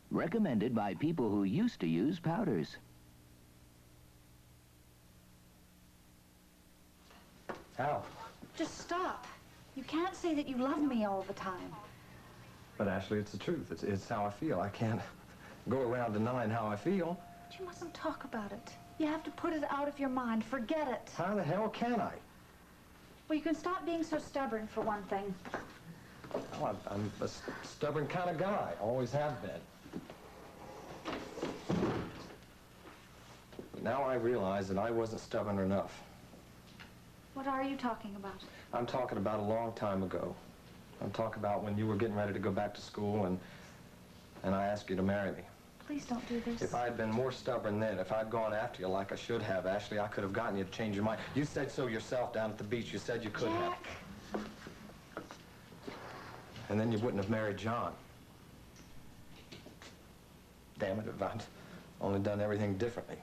Recommended by people who used to use powders. How? Just stop. You can't say that you love me all the time. But Ashley, it's the truth. It's how I feel. I can't go around denying how I feel. But you mustn't talk about it. You have to put it out of your mind. Forget it. How the hell can I? Well, you can stop being so stubborn, for one thing. Well, I'm a stubborn kind of guy. Always have been. But now I realize that I wasn't stubborn enough. What are you talking about? I'm talking about a long time ago. I'm talking about when you were getting ready to go back to school and I asked you to marry me. Please don't do this. If I had been more stubborn then, if I'd gone after you like I should have, Ashley, I could have gotten you to change your mind. You said so yourself down at the beach. You said you could have. And then you wouldn't have married John. Damn it, if I'd only done everything differently.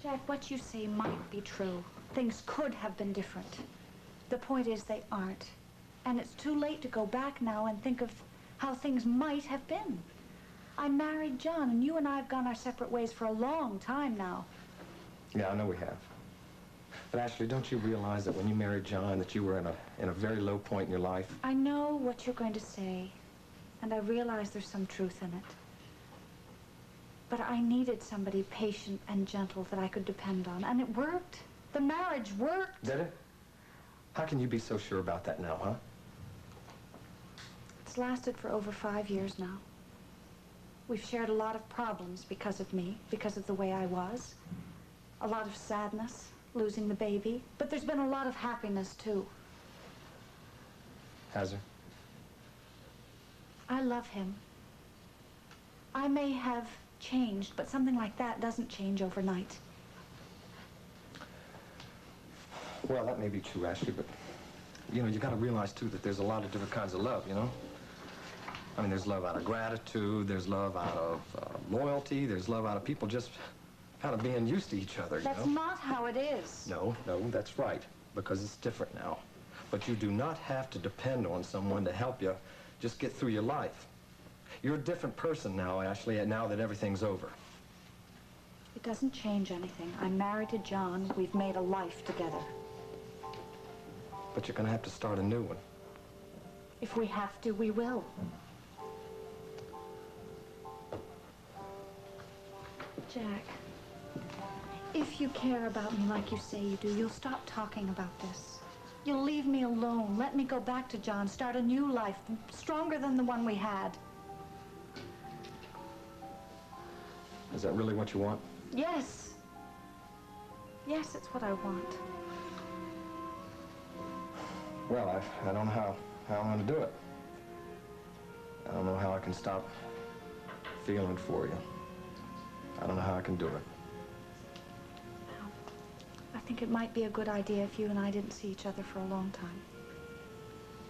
Jack, what you say might be true. Things could have been different. The point is they aren't. And it's too late to go back now and think of how things might have been. I married John, and you and I have gone our separate ways for a long time now. Yeah, I know we have. But Ashley, don't you realize that when you married John that you were in a very low point in your life? I know what you're going to say, and I realize there's some truth in it. But I needed somebody patient and gentle that I could depend on, and it worked. The marriage worked. Did it? How can you be so sure about that now, huh? It's lasted for over 5 years now. We've shared a lot of problems because of me, because of the way I was. A lot of sadness, losing the baby. But there's been a lot of happiness, too. Has there? I love him. I may have changed, but something like that doesn't change overnight. Well, that may be true, Ashley, but, you know, you got to realize, too, that there's a lot of different kinds of love, you know? I mean, there's love out of gratitude, there's love out of loyalty, there's love out of people just kind of being used to each other, That's you know? not how it is. No, that's right, because it's different now. But you do not have to depend on someone to help you just get through your life. You're a different person now, Ashley, now that everything's over. It doesn't change anything. I'm married to John. We've made a life together. But you're going to have to start a new one. If we have to, we will. Jack, if you care about me like you say you do, you'll stop talking about this. You'll leave me alone. Let me go back to John, start a new life, stronger than the one we had. Is that really what you want? Yes. Yes, it's what I want. Well, I don't know how I'm going to do it. I don't know how I can stop feeling for you. I don't know how I can do it. Well, I think it might be a good idea if you and I didn't see each other for a long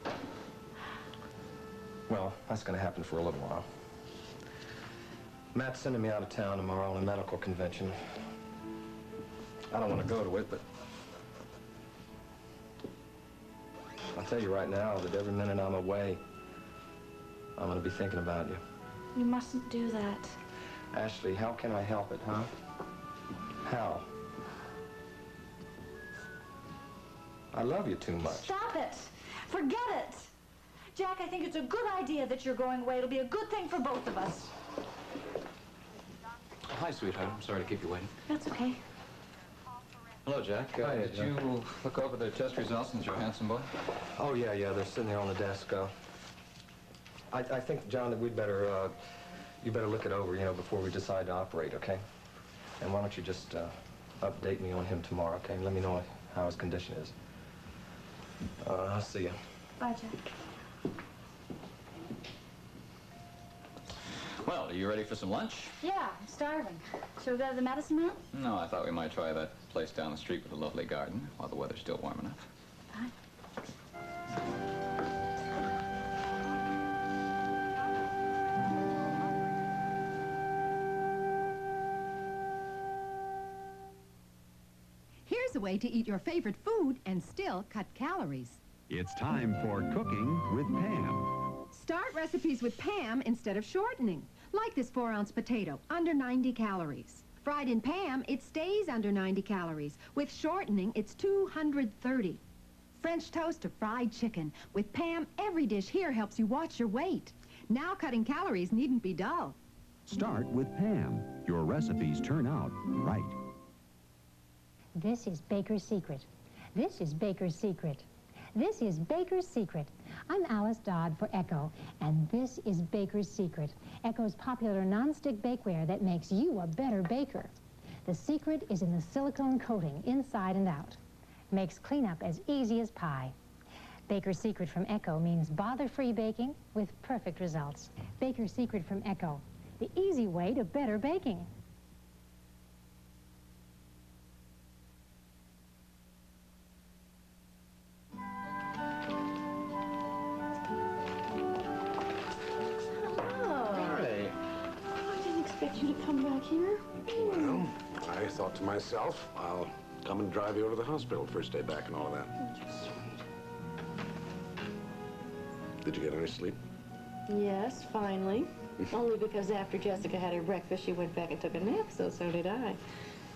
time. Well, that's going to happen for a little while. Matt's sending me out of town tomorrow on a medical convention. I don't want to go to it, but I'll tell you right now that every minute I'm away, I'm going to be thinking about you. You mustn't do that. Ashley, how can I help it, huh? How? I love you too much. Stop it! Forget it! Jack, I think it's a good idea that you're going away. It'll be a good thing for both of us. Hi, sweetheart. I'm sorry to keep you waiting. That's okay. Hello, Jack. Hi, did Jack. you look over the test results in Johansson, boy? Oh, yeah, they're sitting there on the desk. I think, John, that we'd better, you better look it over, before we decide to operate, okay? And why don't you just update me on him tomorrow, okay? Let me know how his condition is. I'll see you. Bye, Jack. Well, are you ready for some lunch? Yeah, I'm starving. Shall we go to the medicine man? No, I thought we might try that place down the street with a lovely garden while the weather's still warm enough. Here's a way to eat your favorite food and still cut calories. It's time for Cooking with Pam. Start recipes with Pam instead of shortening. Like this 4-ounce potato, under 90 calories. Fried in Pam, it stays under 90 calories. With shortening, it's 230. French toast to fried chicken. With Pam, every dish here helps you watch your weight. Now cutting calories needn't be dull. Start with Pam. Your recipes turn out right. This is Baker's Secret. This is Baker's Secret. This is Baker's Secret. I'm Alice Dodd for Echo, and this is Baker's Secret, Echo's popular non-stick bakeware that makes you a better baker. The secret is in the silicone coating inside and out. Makes cleanup as easy as pie. Baker's Secret from Echo means bother-free baking with perfect results. Baker's Secret from Echo, the easy way to better baking. You to come back here? Well, I thought to myself, I'll come and drive you over to the hospital first day back and all of that. Did you get any sleep? Yes, finally. Only because after Jessica had her breakfast, she went back and took a nap, so did I.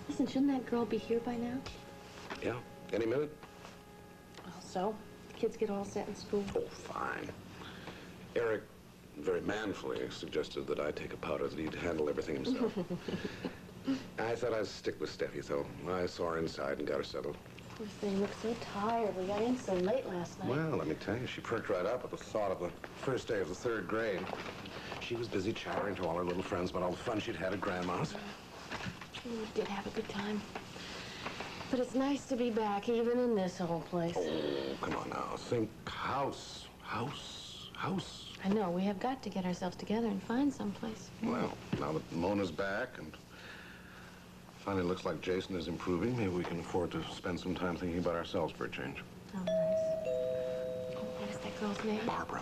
Listen, shouldn't that girl be here by now? Yeah, any minute. Well, so? The kids get all set in school? Oh, fine. Eric very manfully suggested that I take a powder that he'd handle everything himself. I thought I'd stick with Steffi, so I saw her inside and got her settled. Poor thing looked so tired. We got in so late last night. Well, let me tell you, she perked right up at the thought of the first day of the 3rd grade. She was busy chattering to all her little friends about all the fun she'd had at Grandma's. We did have a good time. But it's nice to be back, even in this old place. Oh, come on now. Think house. I know, we have got to get ourselves together and find someplace. Well, now that Mona's back and finally looks like Jason is improving, maybe we can afford to spend some time thinking about ourselves for a change. Oh, nice. Oh, what is that girl's name? Barbara.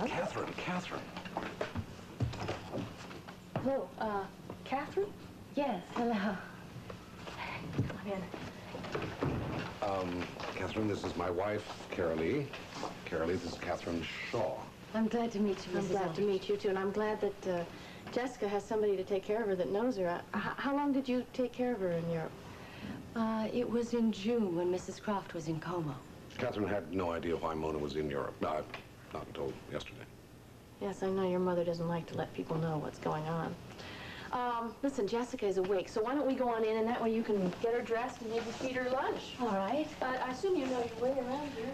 Catherine. Hello, Catherine? Yes, hello. Come on in. Catherine, this is my wife, Carolee. Carolee, this is Catherine Shaw. I'm glad to meet you, Mrs. I'm glad to meet you, too, and I'm glad that Jessica has somebody to take care of her that knows her. How long did you take care of her in Europe? It was in June when Mrs. Croft was in coma. Catherine had no idea why Mona was in Europe. Not until yesterday. Yes, I know your mother doesn't like to let people know what's going on. Listen, Jessica is awake, so why don't we go on in, and that way you can get her dressed and maybe feed her lunch. All right. I assume you know your way around here.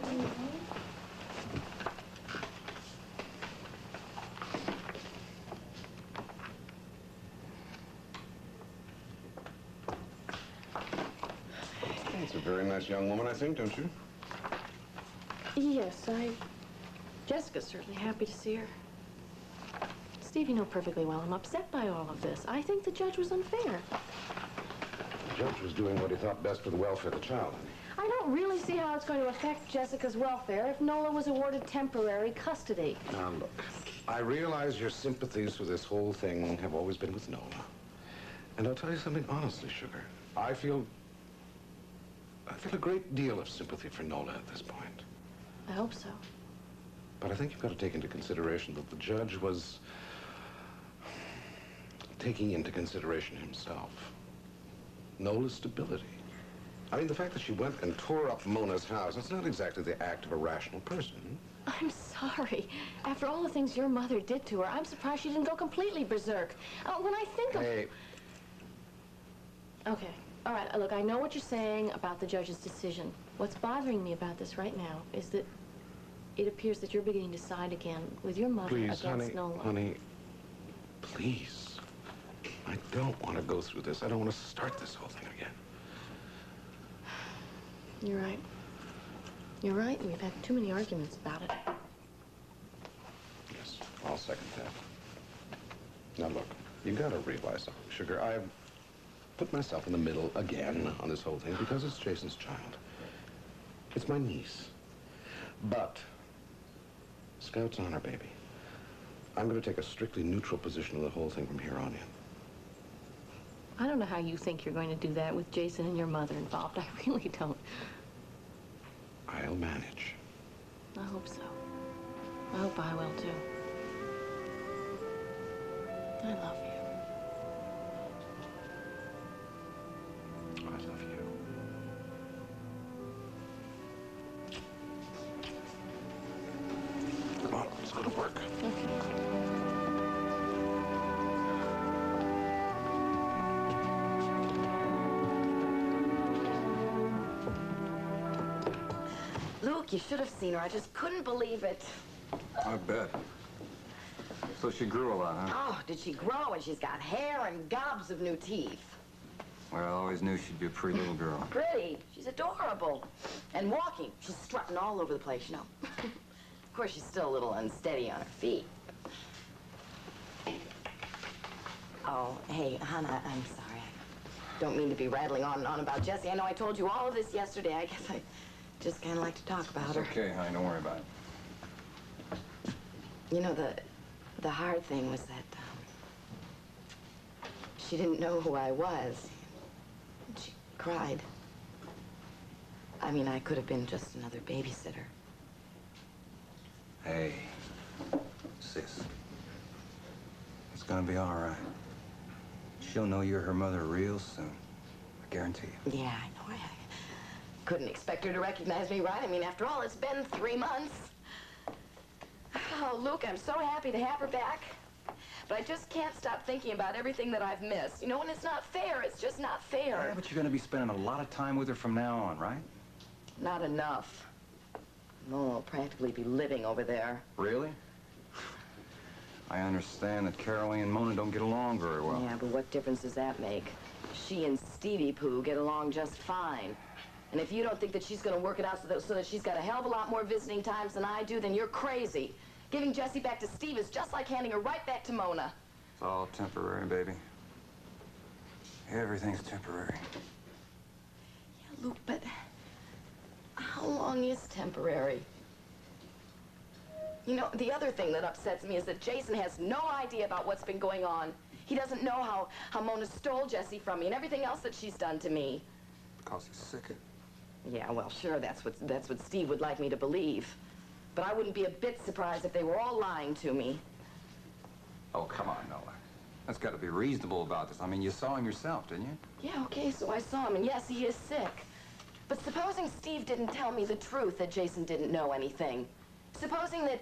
It's a very nice young woman, I think, don't you? Yes, Jessica's certainly happy to see her. Steve, you know perfectly well I'm upset by all of this. I think the judge was unfair. The judge was doing what he thought best for the welfare of the child. I don't really see how it's going to affect Jessica's welfare if Nola was awarded temporary custody. Now, look, I realize your sympathies for this whole thing have always been with Nola. And I'll tell you something honestly, Sugar. I feel a great deal of sympathy for Nola at this point. I hope so. But I think you've got to take into consideration that the judge was taking into consideration himself. Nola's stability. I mean, the fact that she went and tore up Mona's house, that's not exactly the act of a rational person. I'm sorry. After all the things your mother did to her, I'm surprised she didn't go completely berserk. When I think of... Hey. Okay. All right, look, I know what you're saying about the judge's decision. What's bothering me about this right now is that it appears that you're beginning to side again with your mother Please, against Nola. honey, please. I don't want to go through this. I don't want to start this whole thing again. You're right. You're right. We've had too many arguments about it. Yes, I'll second that. Now, look, you've got to realize something, Sugar. I've put myself in the middle again on this whole thing because it's Jason's child. It's my niece. But Scout's honor, baby. I'm going to take a strictly neutral position on the whole thing from here on in. I don't know how you think you're going to do that with Jason and your mother involved. I really don't. I'll manage. I hope so. I hope I will, too. I love you. I love you. Come on, let's go to work. Luke, you should have seen her. I just couldn't believe it. I bet. So she grew a lot, huh? Oh, did she grow? And she's got hair and gobs of new teeth. Well, I always knew she'd be a pretty little girl. Pretty. She's adorable. And walking. She's strutting all over the place, you know. Of course, she's still a little unsteady on her feet. Oh, hey, Hannah, I'm sorry. I don't mean to be rattling on and on about Jessie. I know I told you all of this yesterday. I guess I just kind of like to talk about her. It's okay, honey. Don't worry about it. You know, the hard thing was that she didn't know who I was. She cried. I mean, I could have been just another babysitter. Hey, sis. It's gonna be all right. She'll know you're her mother real soon. I guarantee you. Yeah, I know. I couldn't expect her to recognize me, right? I mean, after all, it's been 3 months. Oh, Luke, I'm so happy to have her back. But I just can't stop thinking about everything that I've missed. You know, and it's not fair. It's just not fair. Yeah, but you're gonna be spending a lot of time with her from now on, right? Not enough. No, I'll practically be living over there. Really? I understand that Carolee and Mona don't get along very well. Yeah, but what difference does that make? She and Stevie Pooh get along just fine. And if you don't think that she's going to work it out so that she's got a hell of a lot more visiting times than I do, then you're crazy. Giving Jessie back to Steve is just like handing her right back to Mona. It's all temporary, baby. Everything's temporary. Yeah, Luke, but how long is temporary? You know, the other thing that upsets me is that Jason has no idea about what's been going on. He doesn't know how Mona stole Jessie from me and everything else that she's done to me. Because he's sick of... Yeah, well, sure, that's what Steve would like me to believe. But I wouldn't be a bit surprised if they were all lying to me. Oh, come on, Nola. That's got to be reasonable about this. I mean, you saw him yourself, didn't you? Yeah, okay, so I saw him, and yes, he is sick. But supposing Steve didn't tell me the truth, that Jason didn't know anything. Supposing that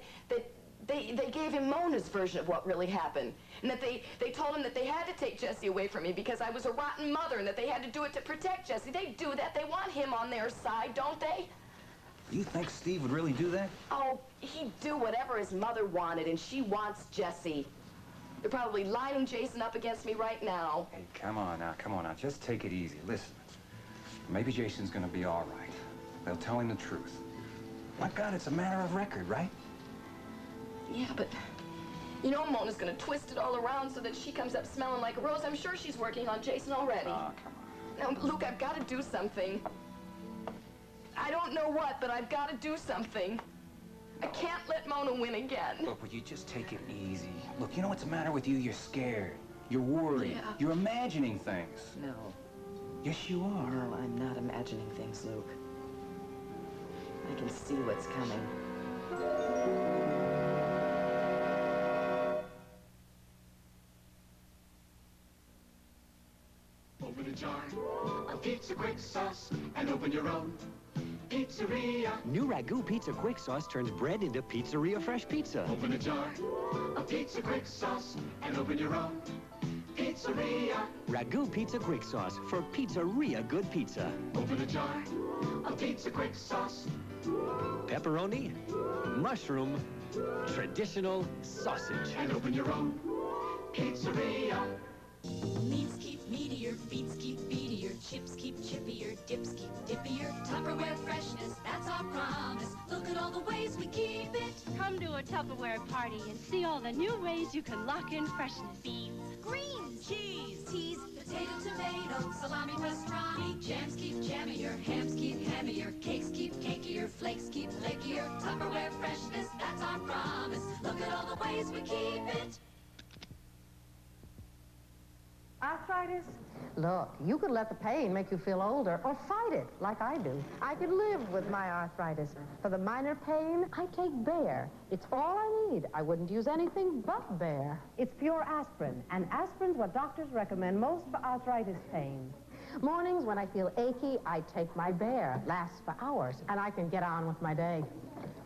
They gave him Mona's version of what really happened. And that they told him that they had to take Jesse away from me because I was a rotten mother and that they had to do it to protect Jesse. They do that. They want him on their side, don't they? You think Steve would really do that? Oh, he'd do whatever his mother wanted, and she wants Jesse. They're probably lining Jason up against me right now. Hey, come on now. Just take it easy. Listen, maybe Jason's gonna be all right. They'll tell him the truth. My God, it's a matter of record, right? Yeah, but you know Mona's gonna twist it all around so that she comes up smelling like a rose. I'm sure she's working on Jason already. Oh, come on. Now, Luke, I've got to do something. I don't know what, but I've got to do something. I can't let Mona win again. Look, would you just take it easy? Look, you know what's the matter with you? You're scared. You're worried. Yeah. You're imagining things. No. Yes, you are. No, I'm not imagining things, Luke. I can see what's coming. Open a jar of pizza quick sauce and open your own pizzeria. New Ragu Pizza Quick Sauce turns bread into pizzeria fresh pizza. Open a jar of pizza quick sauce and open your own pizzeria. Ragu Pizza Quick Sauce for pizzeria good pizza. Open a jar of pizza quick sauce. Pepperoni, mushroom, traditional sausage. And open your own pizzeria. Meats keep meatier, beats keep beatier, chips keep chippier, dips keep dippier. Tupperware freshness, that's our promise. Look at all the ways we keep it. Come to a Tupperware party and see all the new ways you can lock in freshness. Beans, greens, cheese, teas, potato, tomato, salami, pastrami. Jams keep jammier, hams keep hammier, cakes keep cakier, flakes keep flakier. Tupperware freshness, that's our promise. Look at all the ways we keep it. Arthritis? Look, you could let the pain make you feel older or fight it like I do. I could live with my arthritis. For the minor pain, I take Bayer. It's all I need. I wouldn't use anything but Bayer. It's pure aspirin, and aspirin's what doctors recommend most for arthritis pain. Mornings when I feel achy, I take my Bayer. Lasts for hours, and I can get on with my day.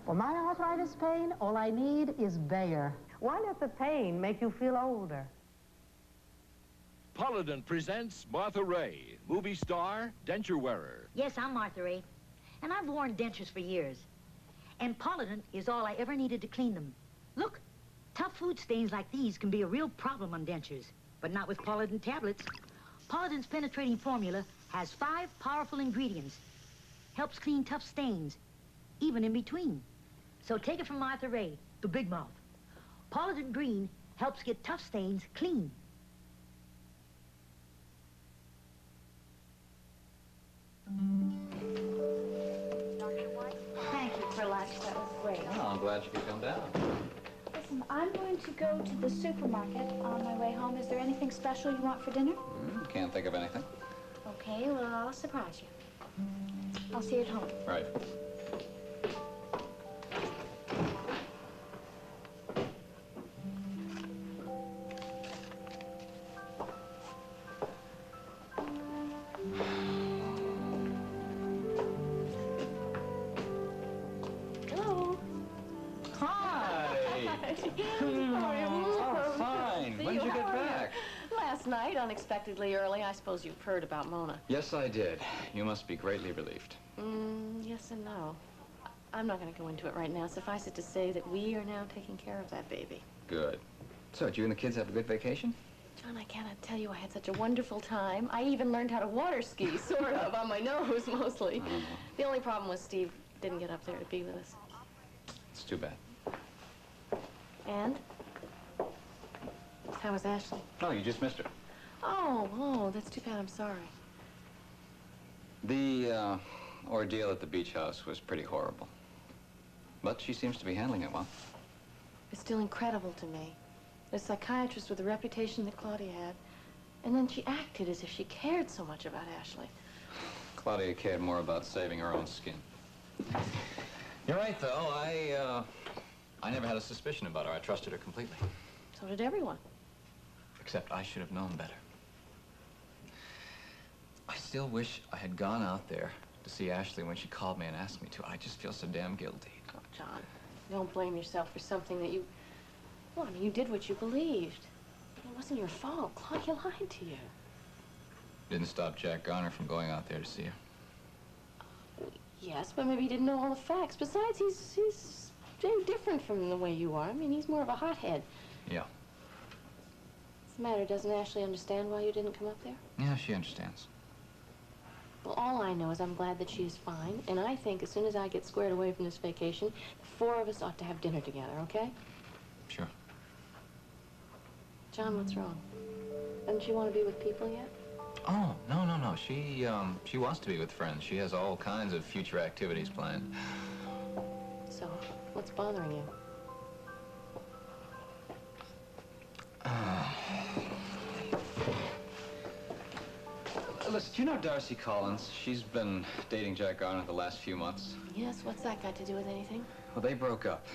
For my arthritis pain, all I need is Bayer. Why let the pain make you feel older? Polydent presents Martha Ray, movie star, denture wearer. Yes, I'm Martha Ray, and I've worn dentures for years. And Polydent is all I ever needed to clean them. Look, tough food stains like these can be a real problem on dentures, but not with Polydent tablets. Polydent's penetrating formula has 5 powerful ingredients. Helps clean tough stains, even in between. So take it from Martha Ray, the big mouth. Polydent Green helps get tough stains clean. Thank you for lunch. That was great. Oh, I'm glad you could come down. Listen, I'm going to go to the supermarket on my way home. Is there anything special you want for dinner? Can't think of anything. Okay, well, I'll surprise you. I'll see you at home. Right. Hello. Hi. Oh, fine. When did you get back? Last night, unexpectedly early. I suppose you've heard about Mona. Yes, I did. You must be greatly relieved. Yes and no. I'm not going to go into it right now. Suffice it to say that we are now taking care of that baby. Good. So, did you and the kids have a good vacation? John, I cannot tell you I had such a wonderful time. I even learned how to water ski, sort of, on my nose, mostly. The only problem was Steve didn't get up there to be with us. It's too bad. And? How was Ashley? Oh, you just missed her. Oh, that's too bad. I'm sorry. The ordeal at the beach house was pretty horrible. But she seems to be handling it well. It's still incredible to me. A psychiatrist with the reputation that Claudia had, and then she acted as if she cared so much about Ashley. Claudia cared more about saving her own skin. You're right, though. I never had a suspicion about her. I trusted her completely. So did everyone. Except I should have known better. I still wish I had gone out there to see Ashley when she called me and asked me to. I just feel so damn guilty. Oh, John. Don't blame yourself for something that you... Well, I mean, you did what you believed. It wasn't your fault. Claudia lied to you. Didn't stop Jack Garner from going out there to see her. Yes, but maybe he didn't know all the facts. Besides, he's very different from the way you are. I mean, he's more of a hothead. Yeah. What's the matter? Doesn't Ashley understand why you didn't come up there? Yeah, she understands. Well, all I know is I'm glad that she's fine, and I think as soon as I get squared away from this vacation, the four of us ought to have dinner together, okay? Sure. John, what's wrong? Doesn't she want to be with people yet? Oh, no. She wants to be with friends. She has all kinds of future activities planned. So, what's bothering you? Listen, do you know Darcy Collins? She's been dating Jack Garner the last few months. Yes, what's that got to do with anything? Well, they broke up.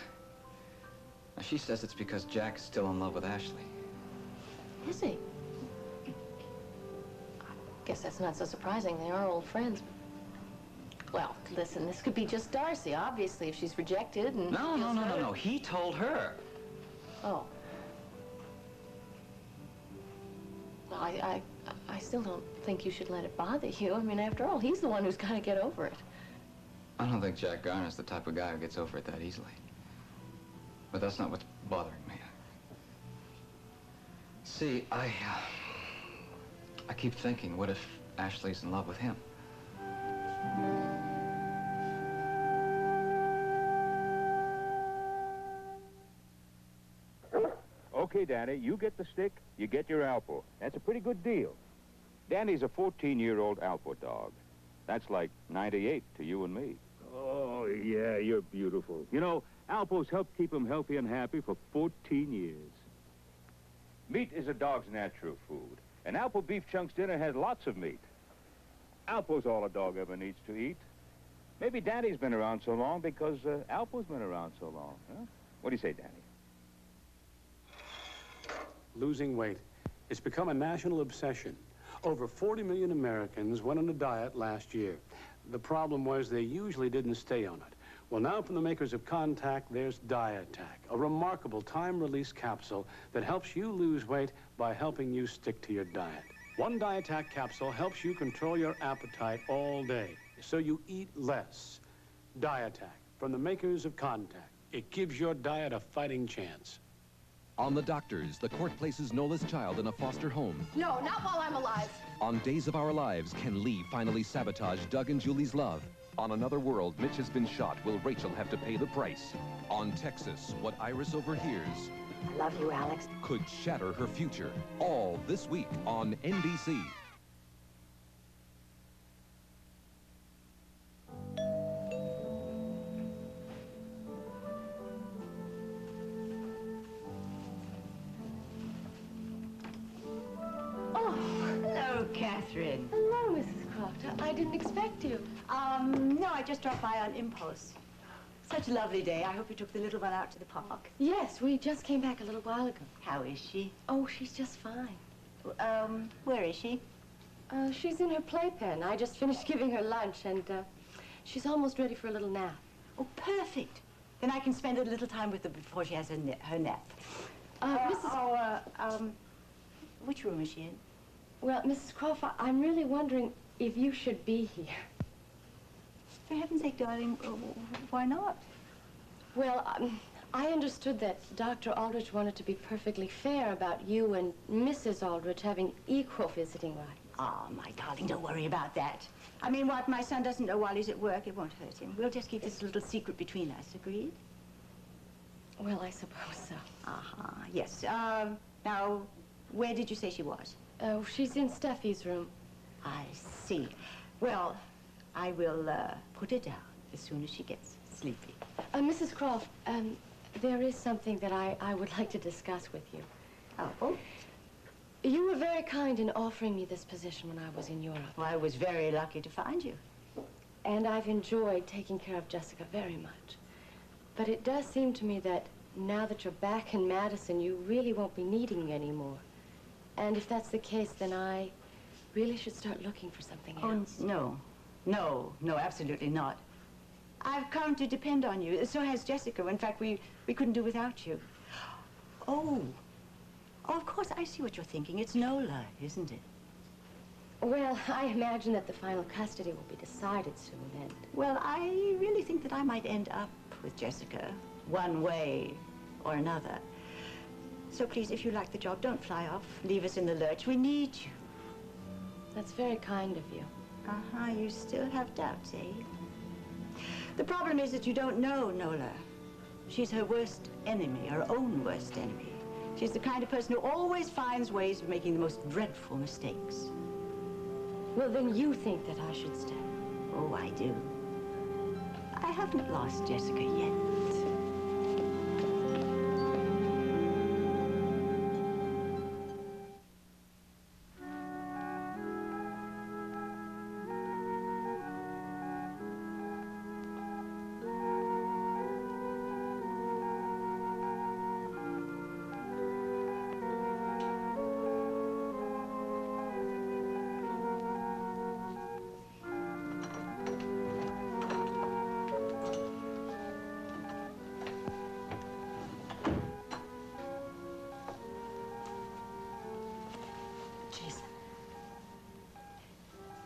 Now, she says it's because Jack's still in love with Ashley. Is he? I guess that's not so surprising. They are old friends. Well, listen, this could be just Darcy, obviously, if she's rejected and... No. He told her. Oh. Well, I still don't think you should let it bother you. I mean, after all, he's the one who's got to get over it. I don't think Jack Garner's the type of guy who gets over it that easily. But that's not what's bothering me. See, I keep thinking, what if Ashley's in love with him? Okay, Danny, you get the stick, you get your Alpo. That's a pretty good deal. Danny's a 14-year-old Alpo dog. That's like 98 to you and me. Oh, yeah, you're beautiful. You know, Alpos help keep him healthy and happy for 14 years. Meat is a dog's natural food. An Alpo beef chunks dinner has lots of meat. Alpo's all a dog ever needs to eat. Maybe Danny's been around so long because Alpo's been around so long, huh? What do you say, Danny? Losing weight. It's become a national obsession. Over 40 million Americans went on a diet last year. The problem was they usually didn't stay on it. Well, now from the makers of Contact, there's Diattack, a remarkable time-release capsule that helps you lose weight by helping you stick to your diet. One Diattack capsule helps you control your appetite all day, so you eat less. Diattack, from the makers of Contact. It gives your diet a fighting chance. On The Doctors, the court places Nola's child in a foster home. No, not while I'm alive. On Days of Our Lives, can Lee finally sabotage Doug and Julie's love? On Another World, Mitch has been shot. Will Rachel have to pay the price? On Texas, what Iris overhears I love you, Alex. could shatter her future. All this week on NBC. Catherine. Hello, Mrs. Croft. I didn't expect you. No, I just dropped by on impulse. Such a lovely day. I hope you took the little one out to the park. Yes, we just came back a little while ago. How is she? Oh, she's just fine. Where is she? She's in her playpen. I just finished giving her lunch, and she's almost ready for a little nap. Oh, perfect. Then I can spend a little time with her before she has her nap. Which room is she in? Well, Mrs. Croft, I'm really wondering if you should be here. For heaven's sake, darling, why not? Well, I understood that Dr. Aldrich wanted to be perfectly fair about you and Mrs. Aldrich having equal visiting rights. Oh, my darling, don't worry about that. I mean, what my son doesn't know while he's at work, it won't hurt him. We'll just keep this little secret between us, agreed? Well, I suppose so. Uh-huh, yes. Now, where did you say she was? Oh, she's in Steffi's room. I see. Well, I will put her down as soon as she gets sleepy. Mrs. Croft, there is something that I would like to discuss with you. Oh? You were very kind in offering me this position when I was in Europe. Well, I was very lucky to find you. And I've enjoyed taking care of Jessica very much. But it does seem to me that now that you're back in Madison, you really won't be needing me anymore. And if that's the case, then I really should start looking for something else. Oh, no, absolutely not. I've come to depend on you. So has Jessica. In fact, we couldn't do without you. Oh, of course, I see what you're thinking. It's Nola, isn't it? Well, I imagine that the final custody will be decided soon, and... Well, I really think that I might end up with Jessica, one way or another. So please, if you like the job, don't fly off. Leave us in the lurch. We need you. That's very kind of you. Uh-huh, you still have doubts, eh? The problem is that you don't know Nola. She's her worst enemy, her own worst enemy. She's the kind of person who always finds ways of making the most dreadful mistakes. Well, then you think that I should stay. Oh, I do. I haven't lost Jessica yet.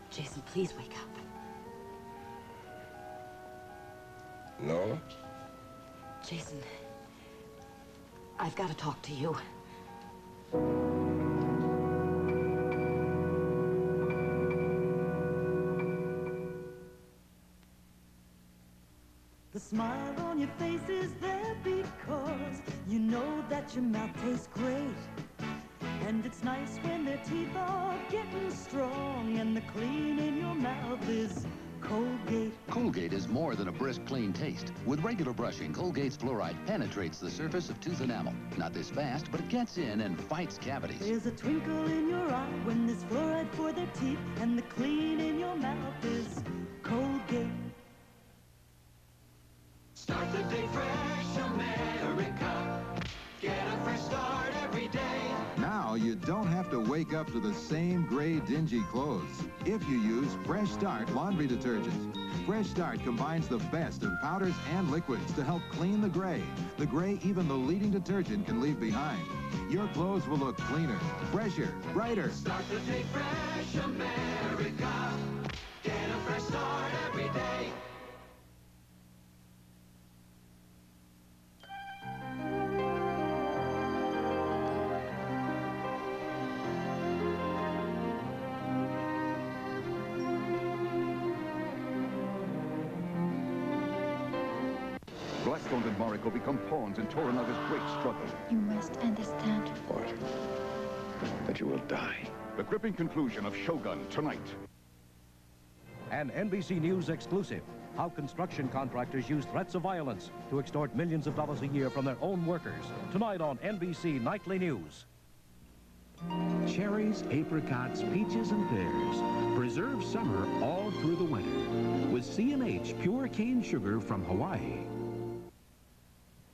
Jason, please wake up. No? Jason, I've got to talk to you. The smile on your face is there because you know that your mouth tastes great. And it's nice when their teeth are getting strong and the clean in your mouth is Colgate. Colgate is more than a brisk, clean taste. With regular brushing, Colgate's fluoride penetrates the surface of tooth enamel. Not this fast, but it gets in and fights cavities. There's a twinkle in your eye when there's fluoride for their teeth and the clean in your mouth is Colgate. Start the day fresh, America. Get a fresh start every day. Now you don't have to wake up to the same gray, dingy clothes if you use Fresh Start laundry detergent. Fresh Start combines the best of powders and liquids to help clean the gray even the leading detergent can leave behind. Your clothes will look cleaner, fresher, brighter. Start the day fresh, America. Get a fresh start every day. Blackstone and Mariko become pawns in Toranaga's great struggle. You must understand. What? That you will die. The gripping conclusion of Shogun tonight. An NBC News exclusive. How construction contractors use threats of violence to extort millions of dollars a year from their own workers. Tonight on NBC Nightly News. Cherries, apricots, peaches, and pears. Preserve summer all through the winter with C&H pure cane sugar from Hawaii.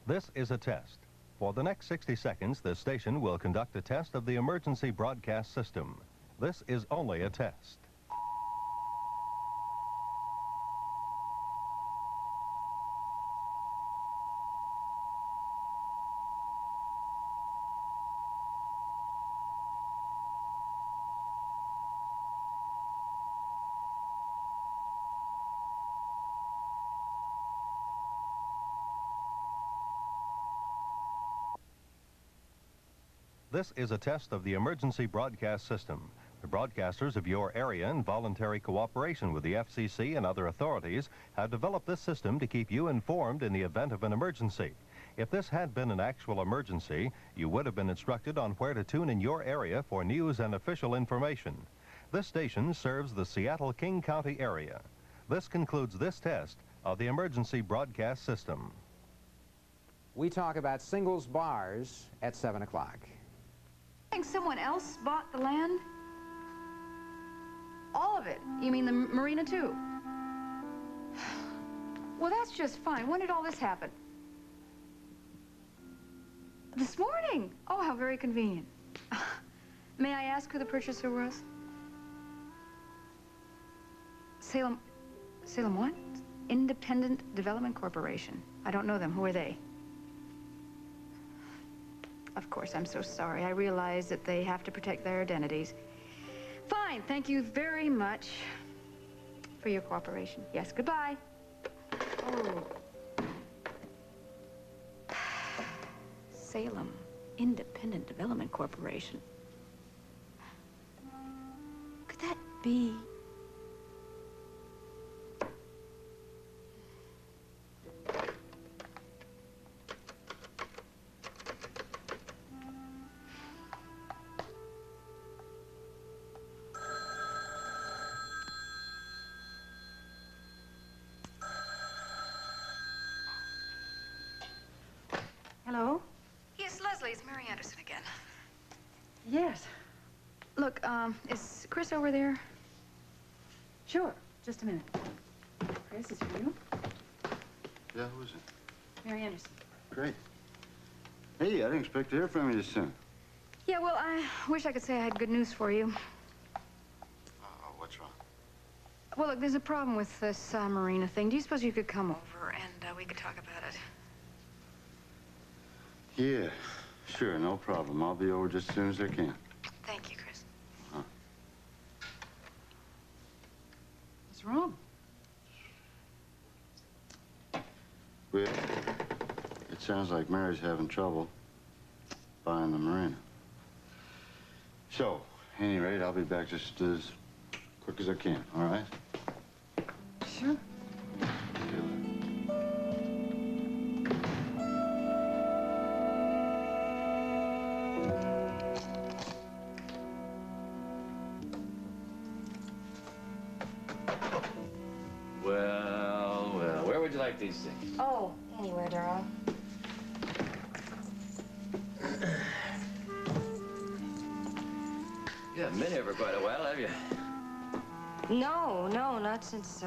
This is a test. For the next 60 seconds, this station will conduct a test of the emergency broadcast system. This is only a test. This is a test of the emergency broadcast system. The broadcasters of your area, in voluntary cooperation with the FCC and other authorities, have developed this system to keep you informed in the event of an emergency. If this had been an actual emergency, you would have been instructed on where to tune in your area for news and official information. This station serves the Seattle-King County area. This concludes this test of the emergency broadcast system. We talk about singles bars at 7 o'clock. Think someone else bought the land? All of it? You mean the marina too? Well, that's just fine. When did all this happen? This morning. Oh, how very convenient. May I ask who the purchaser was? Salem what? Independent Development Corporation. I don't know them. Who are they? Of course, I'm so sorry. I realize that they have to protect their identities. Fine, thank you very much for your cooperation. Yes, goodbye. Oh. Salem Independent Development Corporation. Could that be? Hello? Yes, Leslie, it's Mary Anderson again. Yes. Look, is Chris over there? Sure. Just a minute. Chris, is for you? Yeah, who is it? Mary Anderson. Great. Hey, I didn't expect to hear from you this soon. Yeah, well, I wish I could say I had good news for you. What's wrong? Well, look, there's a problem with this Marina thing. Do you suppose you could come over and we could talk about it? Yeah, sure, no problem. I'll be over just as soon as I can. Thank you, Chris. What's wrong? Well, it sounds like Mary's having trouble buying the Marina. So, at any rate, I'll be back just as quick as I can, all right? Sure. Well, where would you like these things? Oh, anywhere, darling. You haven't been here for quite a while, have you? No, not since,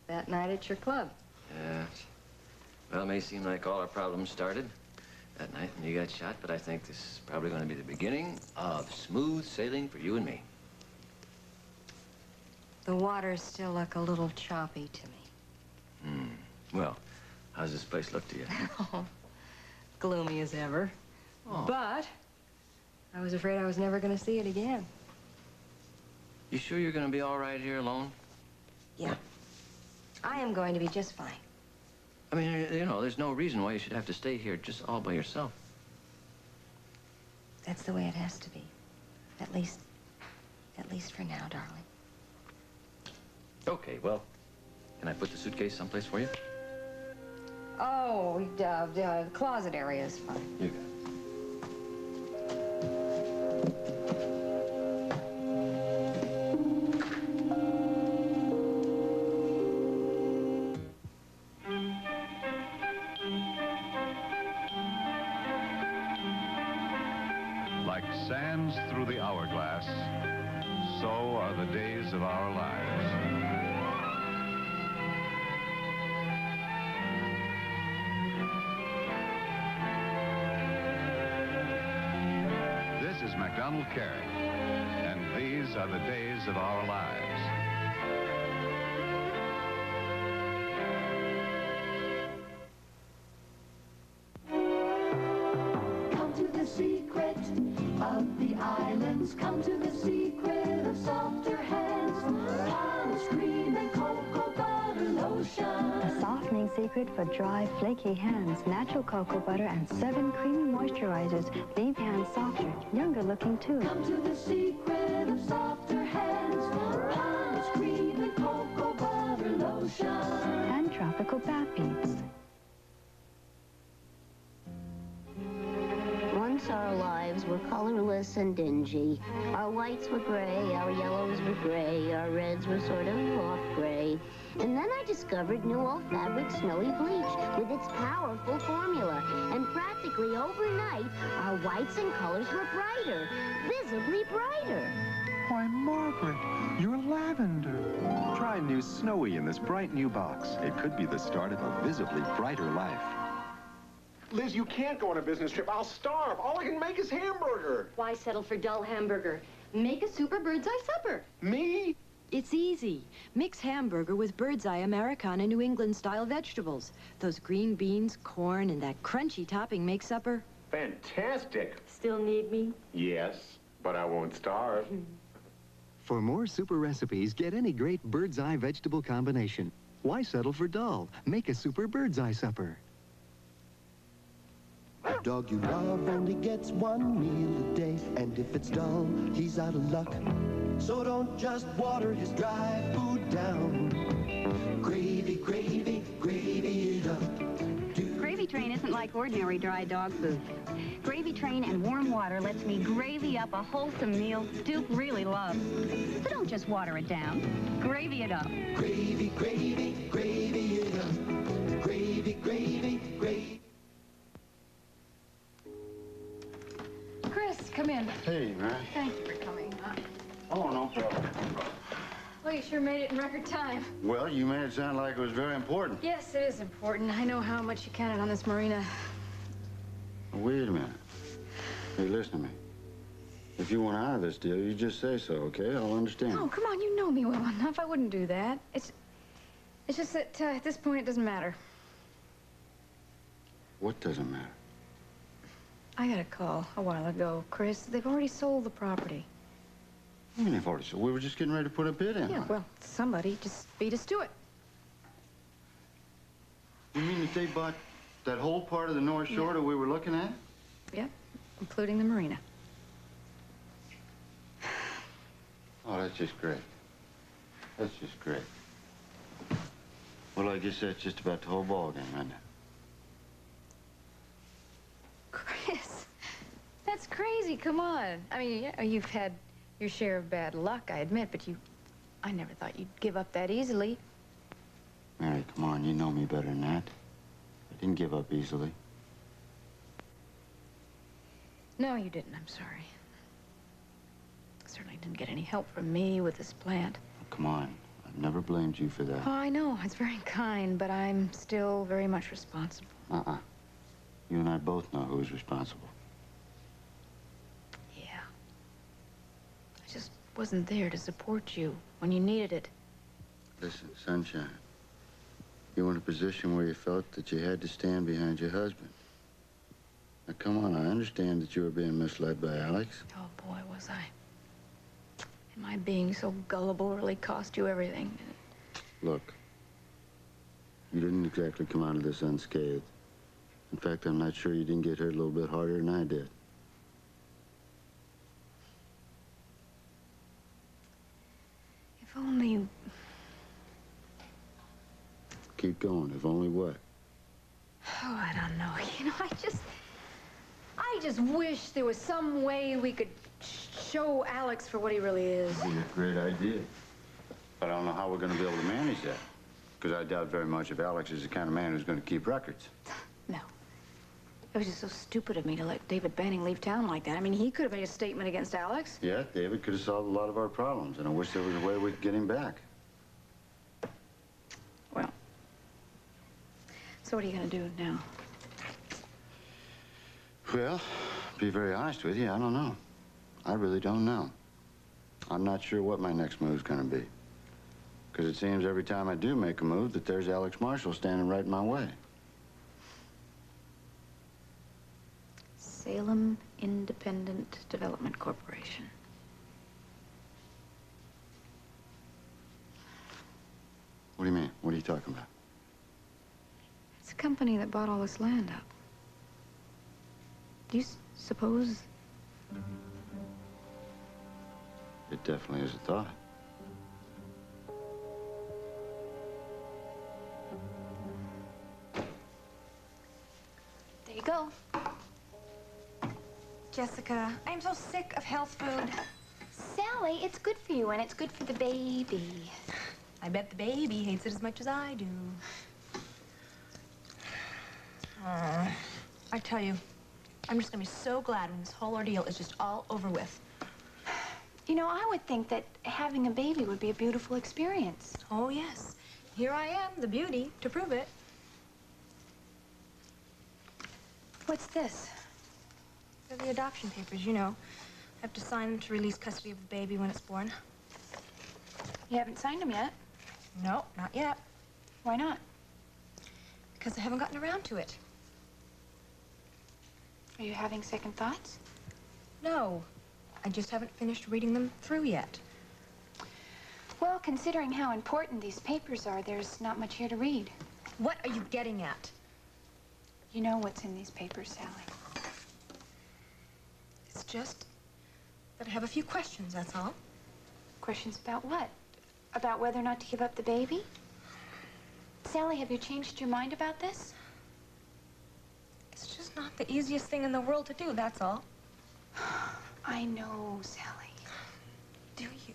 that night at your club. Yeah. Well, it may seem like all our problems started that night when you got shot, but I think this is probably going to be the beginning of smooth sailing for you and me. The waters still look a little choppy to me. Well, how's this place look to you? Gloomy as ever. Oh. But I was afraid I was never going to see it again. You sure you're going to be all right here alone? Yeah. I am going to be just fine. I mean, you know, there's no reason why you should have to stay here just all by yourself. That's the way it has to be. At least for now, darling. Okay, well, can I put the suitcase someplace for you? Oh, the closet area is fine. You got it. Like sands through the hourglass, so are the days of our lives. This is MacDonald Carey, and these are the days of our lives. Come to the secret of the islands. Come to the secret of softer hands. Palms, cream, and cocoa butter lotion. A softening secret for dry, flaky hands. Natural cocoa butter and 7 creamy moisturizers leave hands softer, younger looking too. Come to the secret of softer hands. Palms, cream, and cocoa butter lotion. And tropical bath beads. Once our lives were colorless and dingy. Our whites were gray, our yellows were gray, our reds were sort of off gray. And then I discovered new all fabric snowy bleach with its powerful formula. And practically overnight, our whites and colors were brighter, visibly brighter. Why, Margaret, you're lavender. Try new Snowy in this bright new box. It could be the start of a visibly brighter life. Liz, you can't go on a business trip. I'll starve. All I can make is hamburger. Why settle for dull hamburger? Make a super bird's eye supper. Me? It's easy. Mix hamburger with bird's eye Americana New England-style vegetables. Those green beans, corn, and that crunchy topping make supper. Fantastic. Still need me? Yes, but I won't starve. For more super recipes, get any great bird's eye vegetable combination. Why settle for dull? Make a super bird's eye supper. A dog you love only gets one meal a day, and if it's dull, he's out of luck. So don't just water his dry food down. Gravy, gravy, gravy it up. Gravy Train isn't like ordinary dry dog food. Gravy Train and warm water lets me gravy up a wholesome meal Duke really loves. So don't just water it down. Gravy it up. Gravy, gravy, gravy it up. Gravy, gravy, gravy. Chris, come in. Hey, man. Thank you for coming. Oh, no problem. Well, you sure made it in record time. Well, you made it sound like it was very important. Yes, it is important. I know how much you counted on this, Marina. Wait a minute. Hey, listen to me. If you want out of this deal, you just say so, okay? I'll understand. Oh, come on, you know me well enough. I wouldn't do that. It's just that at this point, it doesn't matter. What doesn't matter? I got a call a while ago, Chris. They've already sold the property. I mean, they've already sold. We were just getting ready to put a bid in. Yeah, well, somebody just beat us to it. You mean that they bought that whole part of the North Shore that we were looking at? Yep, including the marina. Oh, that's just great. That's just great. Well, I guess that's just about the whole ballgame, isn't it? Chris, that's crazy. Come on. I mean, yeah, you've had your share of bad luck, I admit, but I never thought you'd give up that easily. Mary, come on, you know me better than that. I didn't give up easily. No, you didn't. I'm sorry. Certainly didn't get any help from me with this plant. Come on, I've never blamed you for that. Oh, I know. It's very kind, but I'm still very much responsible. You and I both know who's responsible. Yeah. I just wasn't there to support you when you needed it. Listen, Sunshine, you were in a position where you felt that you had to stand behind your husband. Now, come on, I understand that you were being misled by Alex. Oh, boy, was I. And my being so gullible really cost you everything. Look, you didn't exactly come out of this unscathed. In fact, I'm not sure you didn't get hurt a little bit harder than I did. If only... Keep going, if only what? Oh, I don't know. You know, I just wish there was some way we could show Alex for what he really is. That'd be a great idea. But I don't know how we're going to be able to manage that. Because I doubt very much if Alex is the kind of man who's going to keep records. No. It was just so stupid of me to let David Banning leave town like that. I mean, he could have made a statement against Alex. Yeah, David could have solved a lot of our problems, and I wish there was a way we could get him back. Well, so what are you going to do now? Well, to be very honest with you, I don't know. I really don't know. I'm not sure what my next move's going to be. Because it seems every time I do make a move that there's Alex Marshall standing right in my way. Salem Independent Development Corporation. What do you mean? What are you talking about? It's a company that bought all this land up. Do you suppose? It definitely is a thought. There you go. Jessica, I'm so sick of health food. Sally, it's good for you, and it's good for the baby. I bet the baby hates it as much as I do. I tell you, I'm just gonna be so glad when this whole ordeal is just all over with. You know, I would think that having a baby would be a beautiful experience. Oh, yes. Here I am, the beauty, to prove it. What's this? They're the adoption papers, you know. I have to sign them to release custody of the baby when it's born. You haven't signed them yet? No, not yet. Why not? Because I haven't gotten around to it. Are you having second thoughts? No, I just haven't finished reading them through yet. Well, considering how important these papers are, there's not much here to read. What are you getting at? You know what's in these papers, Sally. It's just that I have a few questions, that's all. Questions about what? About whether or not to give up the baby? Sally, have you changed your mind about this? It's just not the easiest thing in the world to do, that's all. I know, Sally. Do you?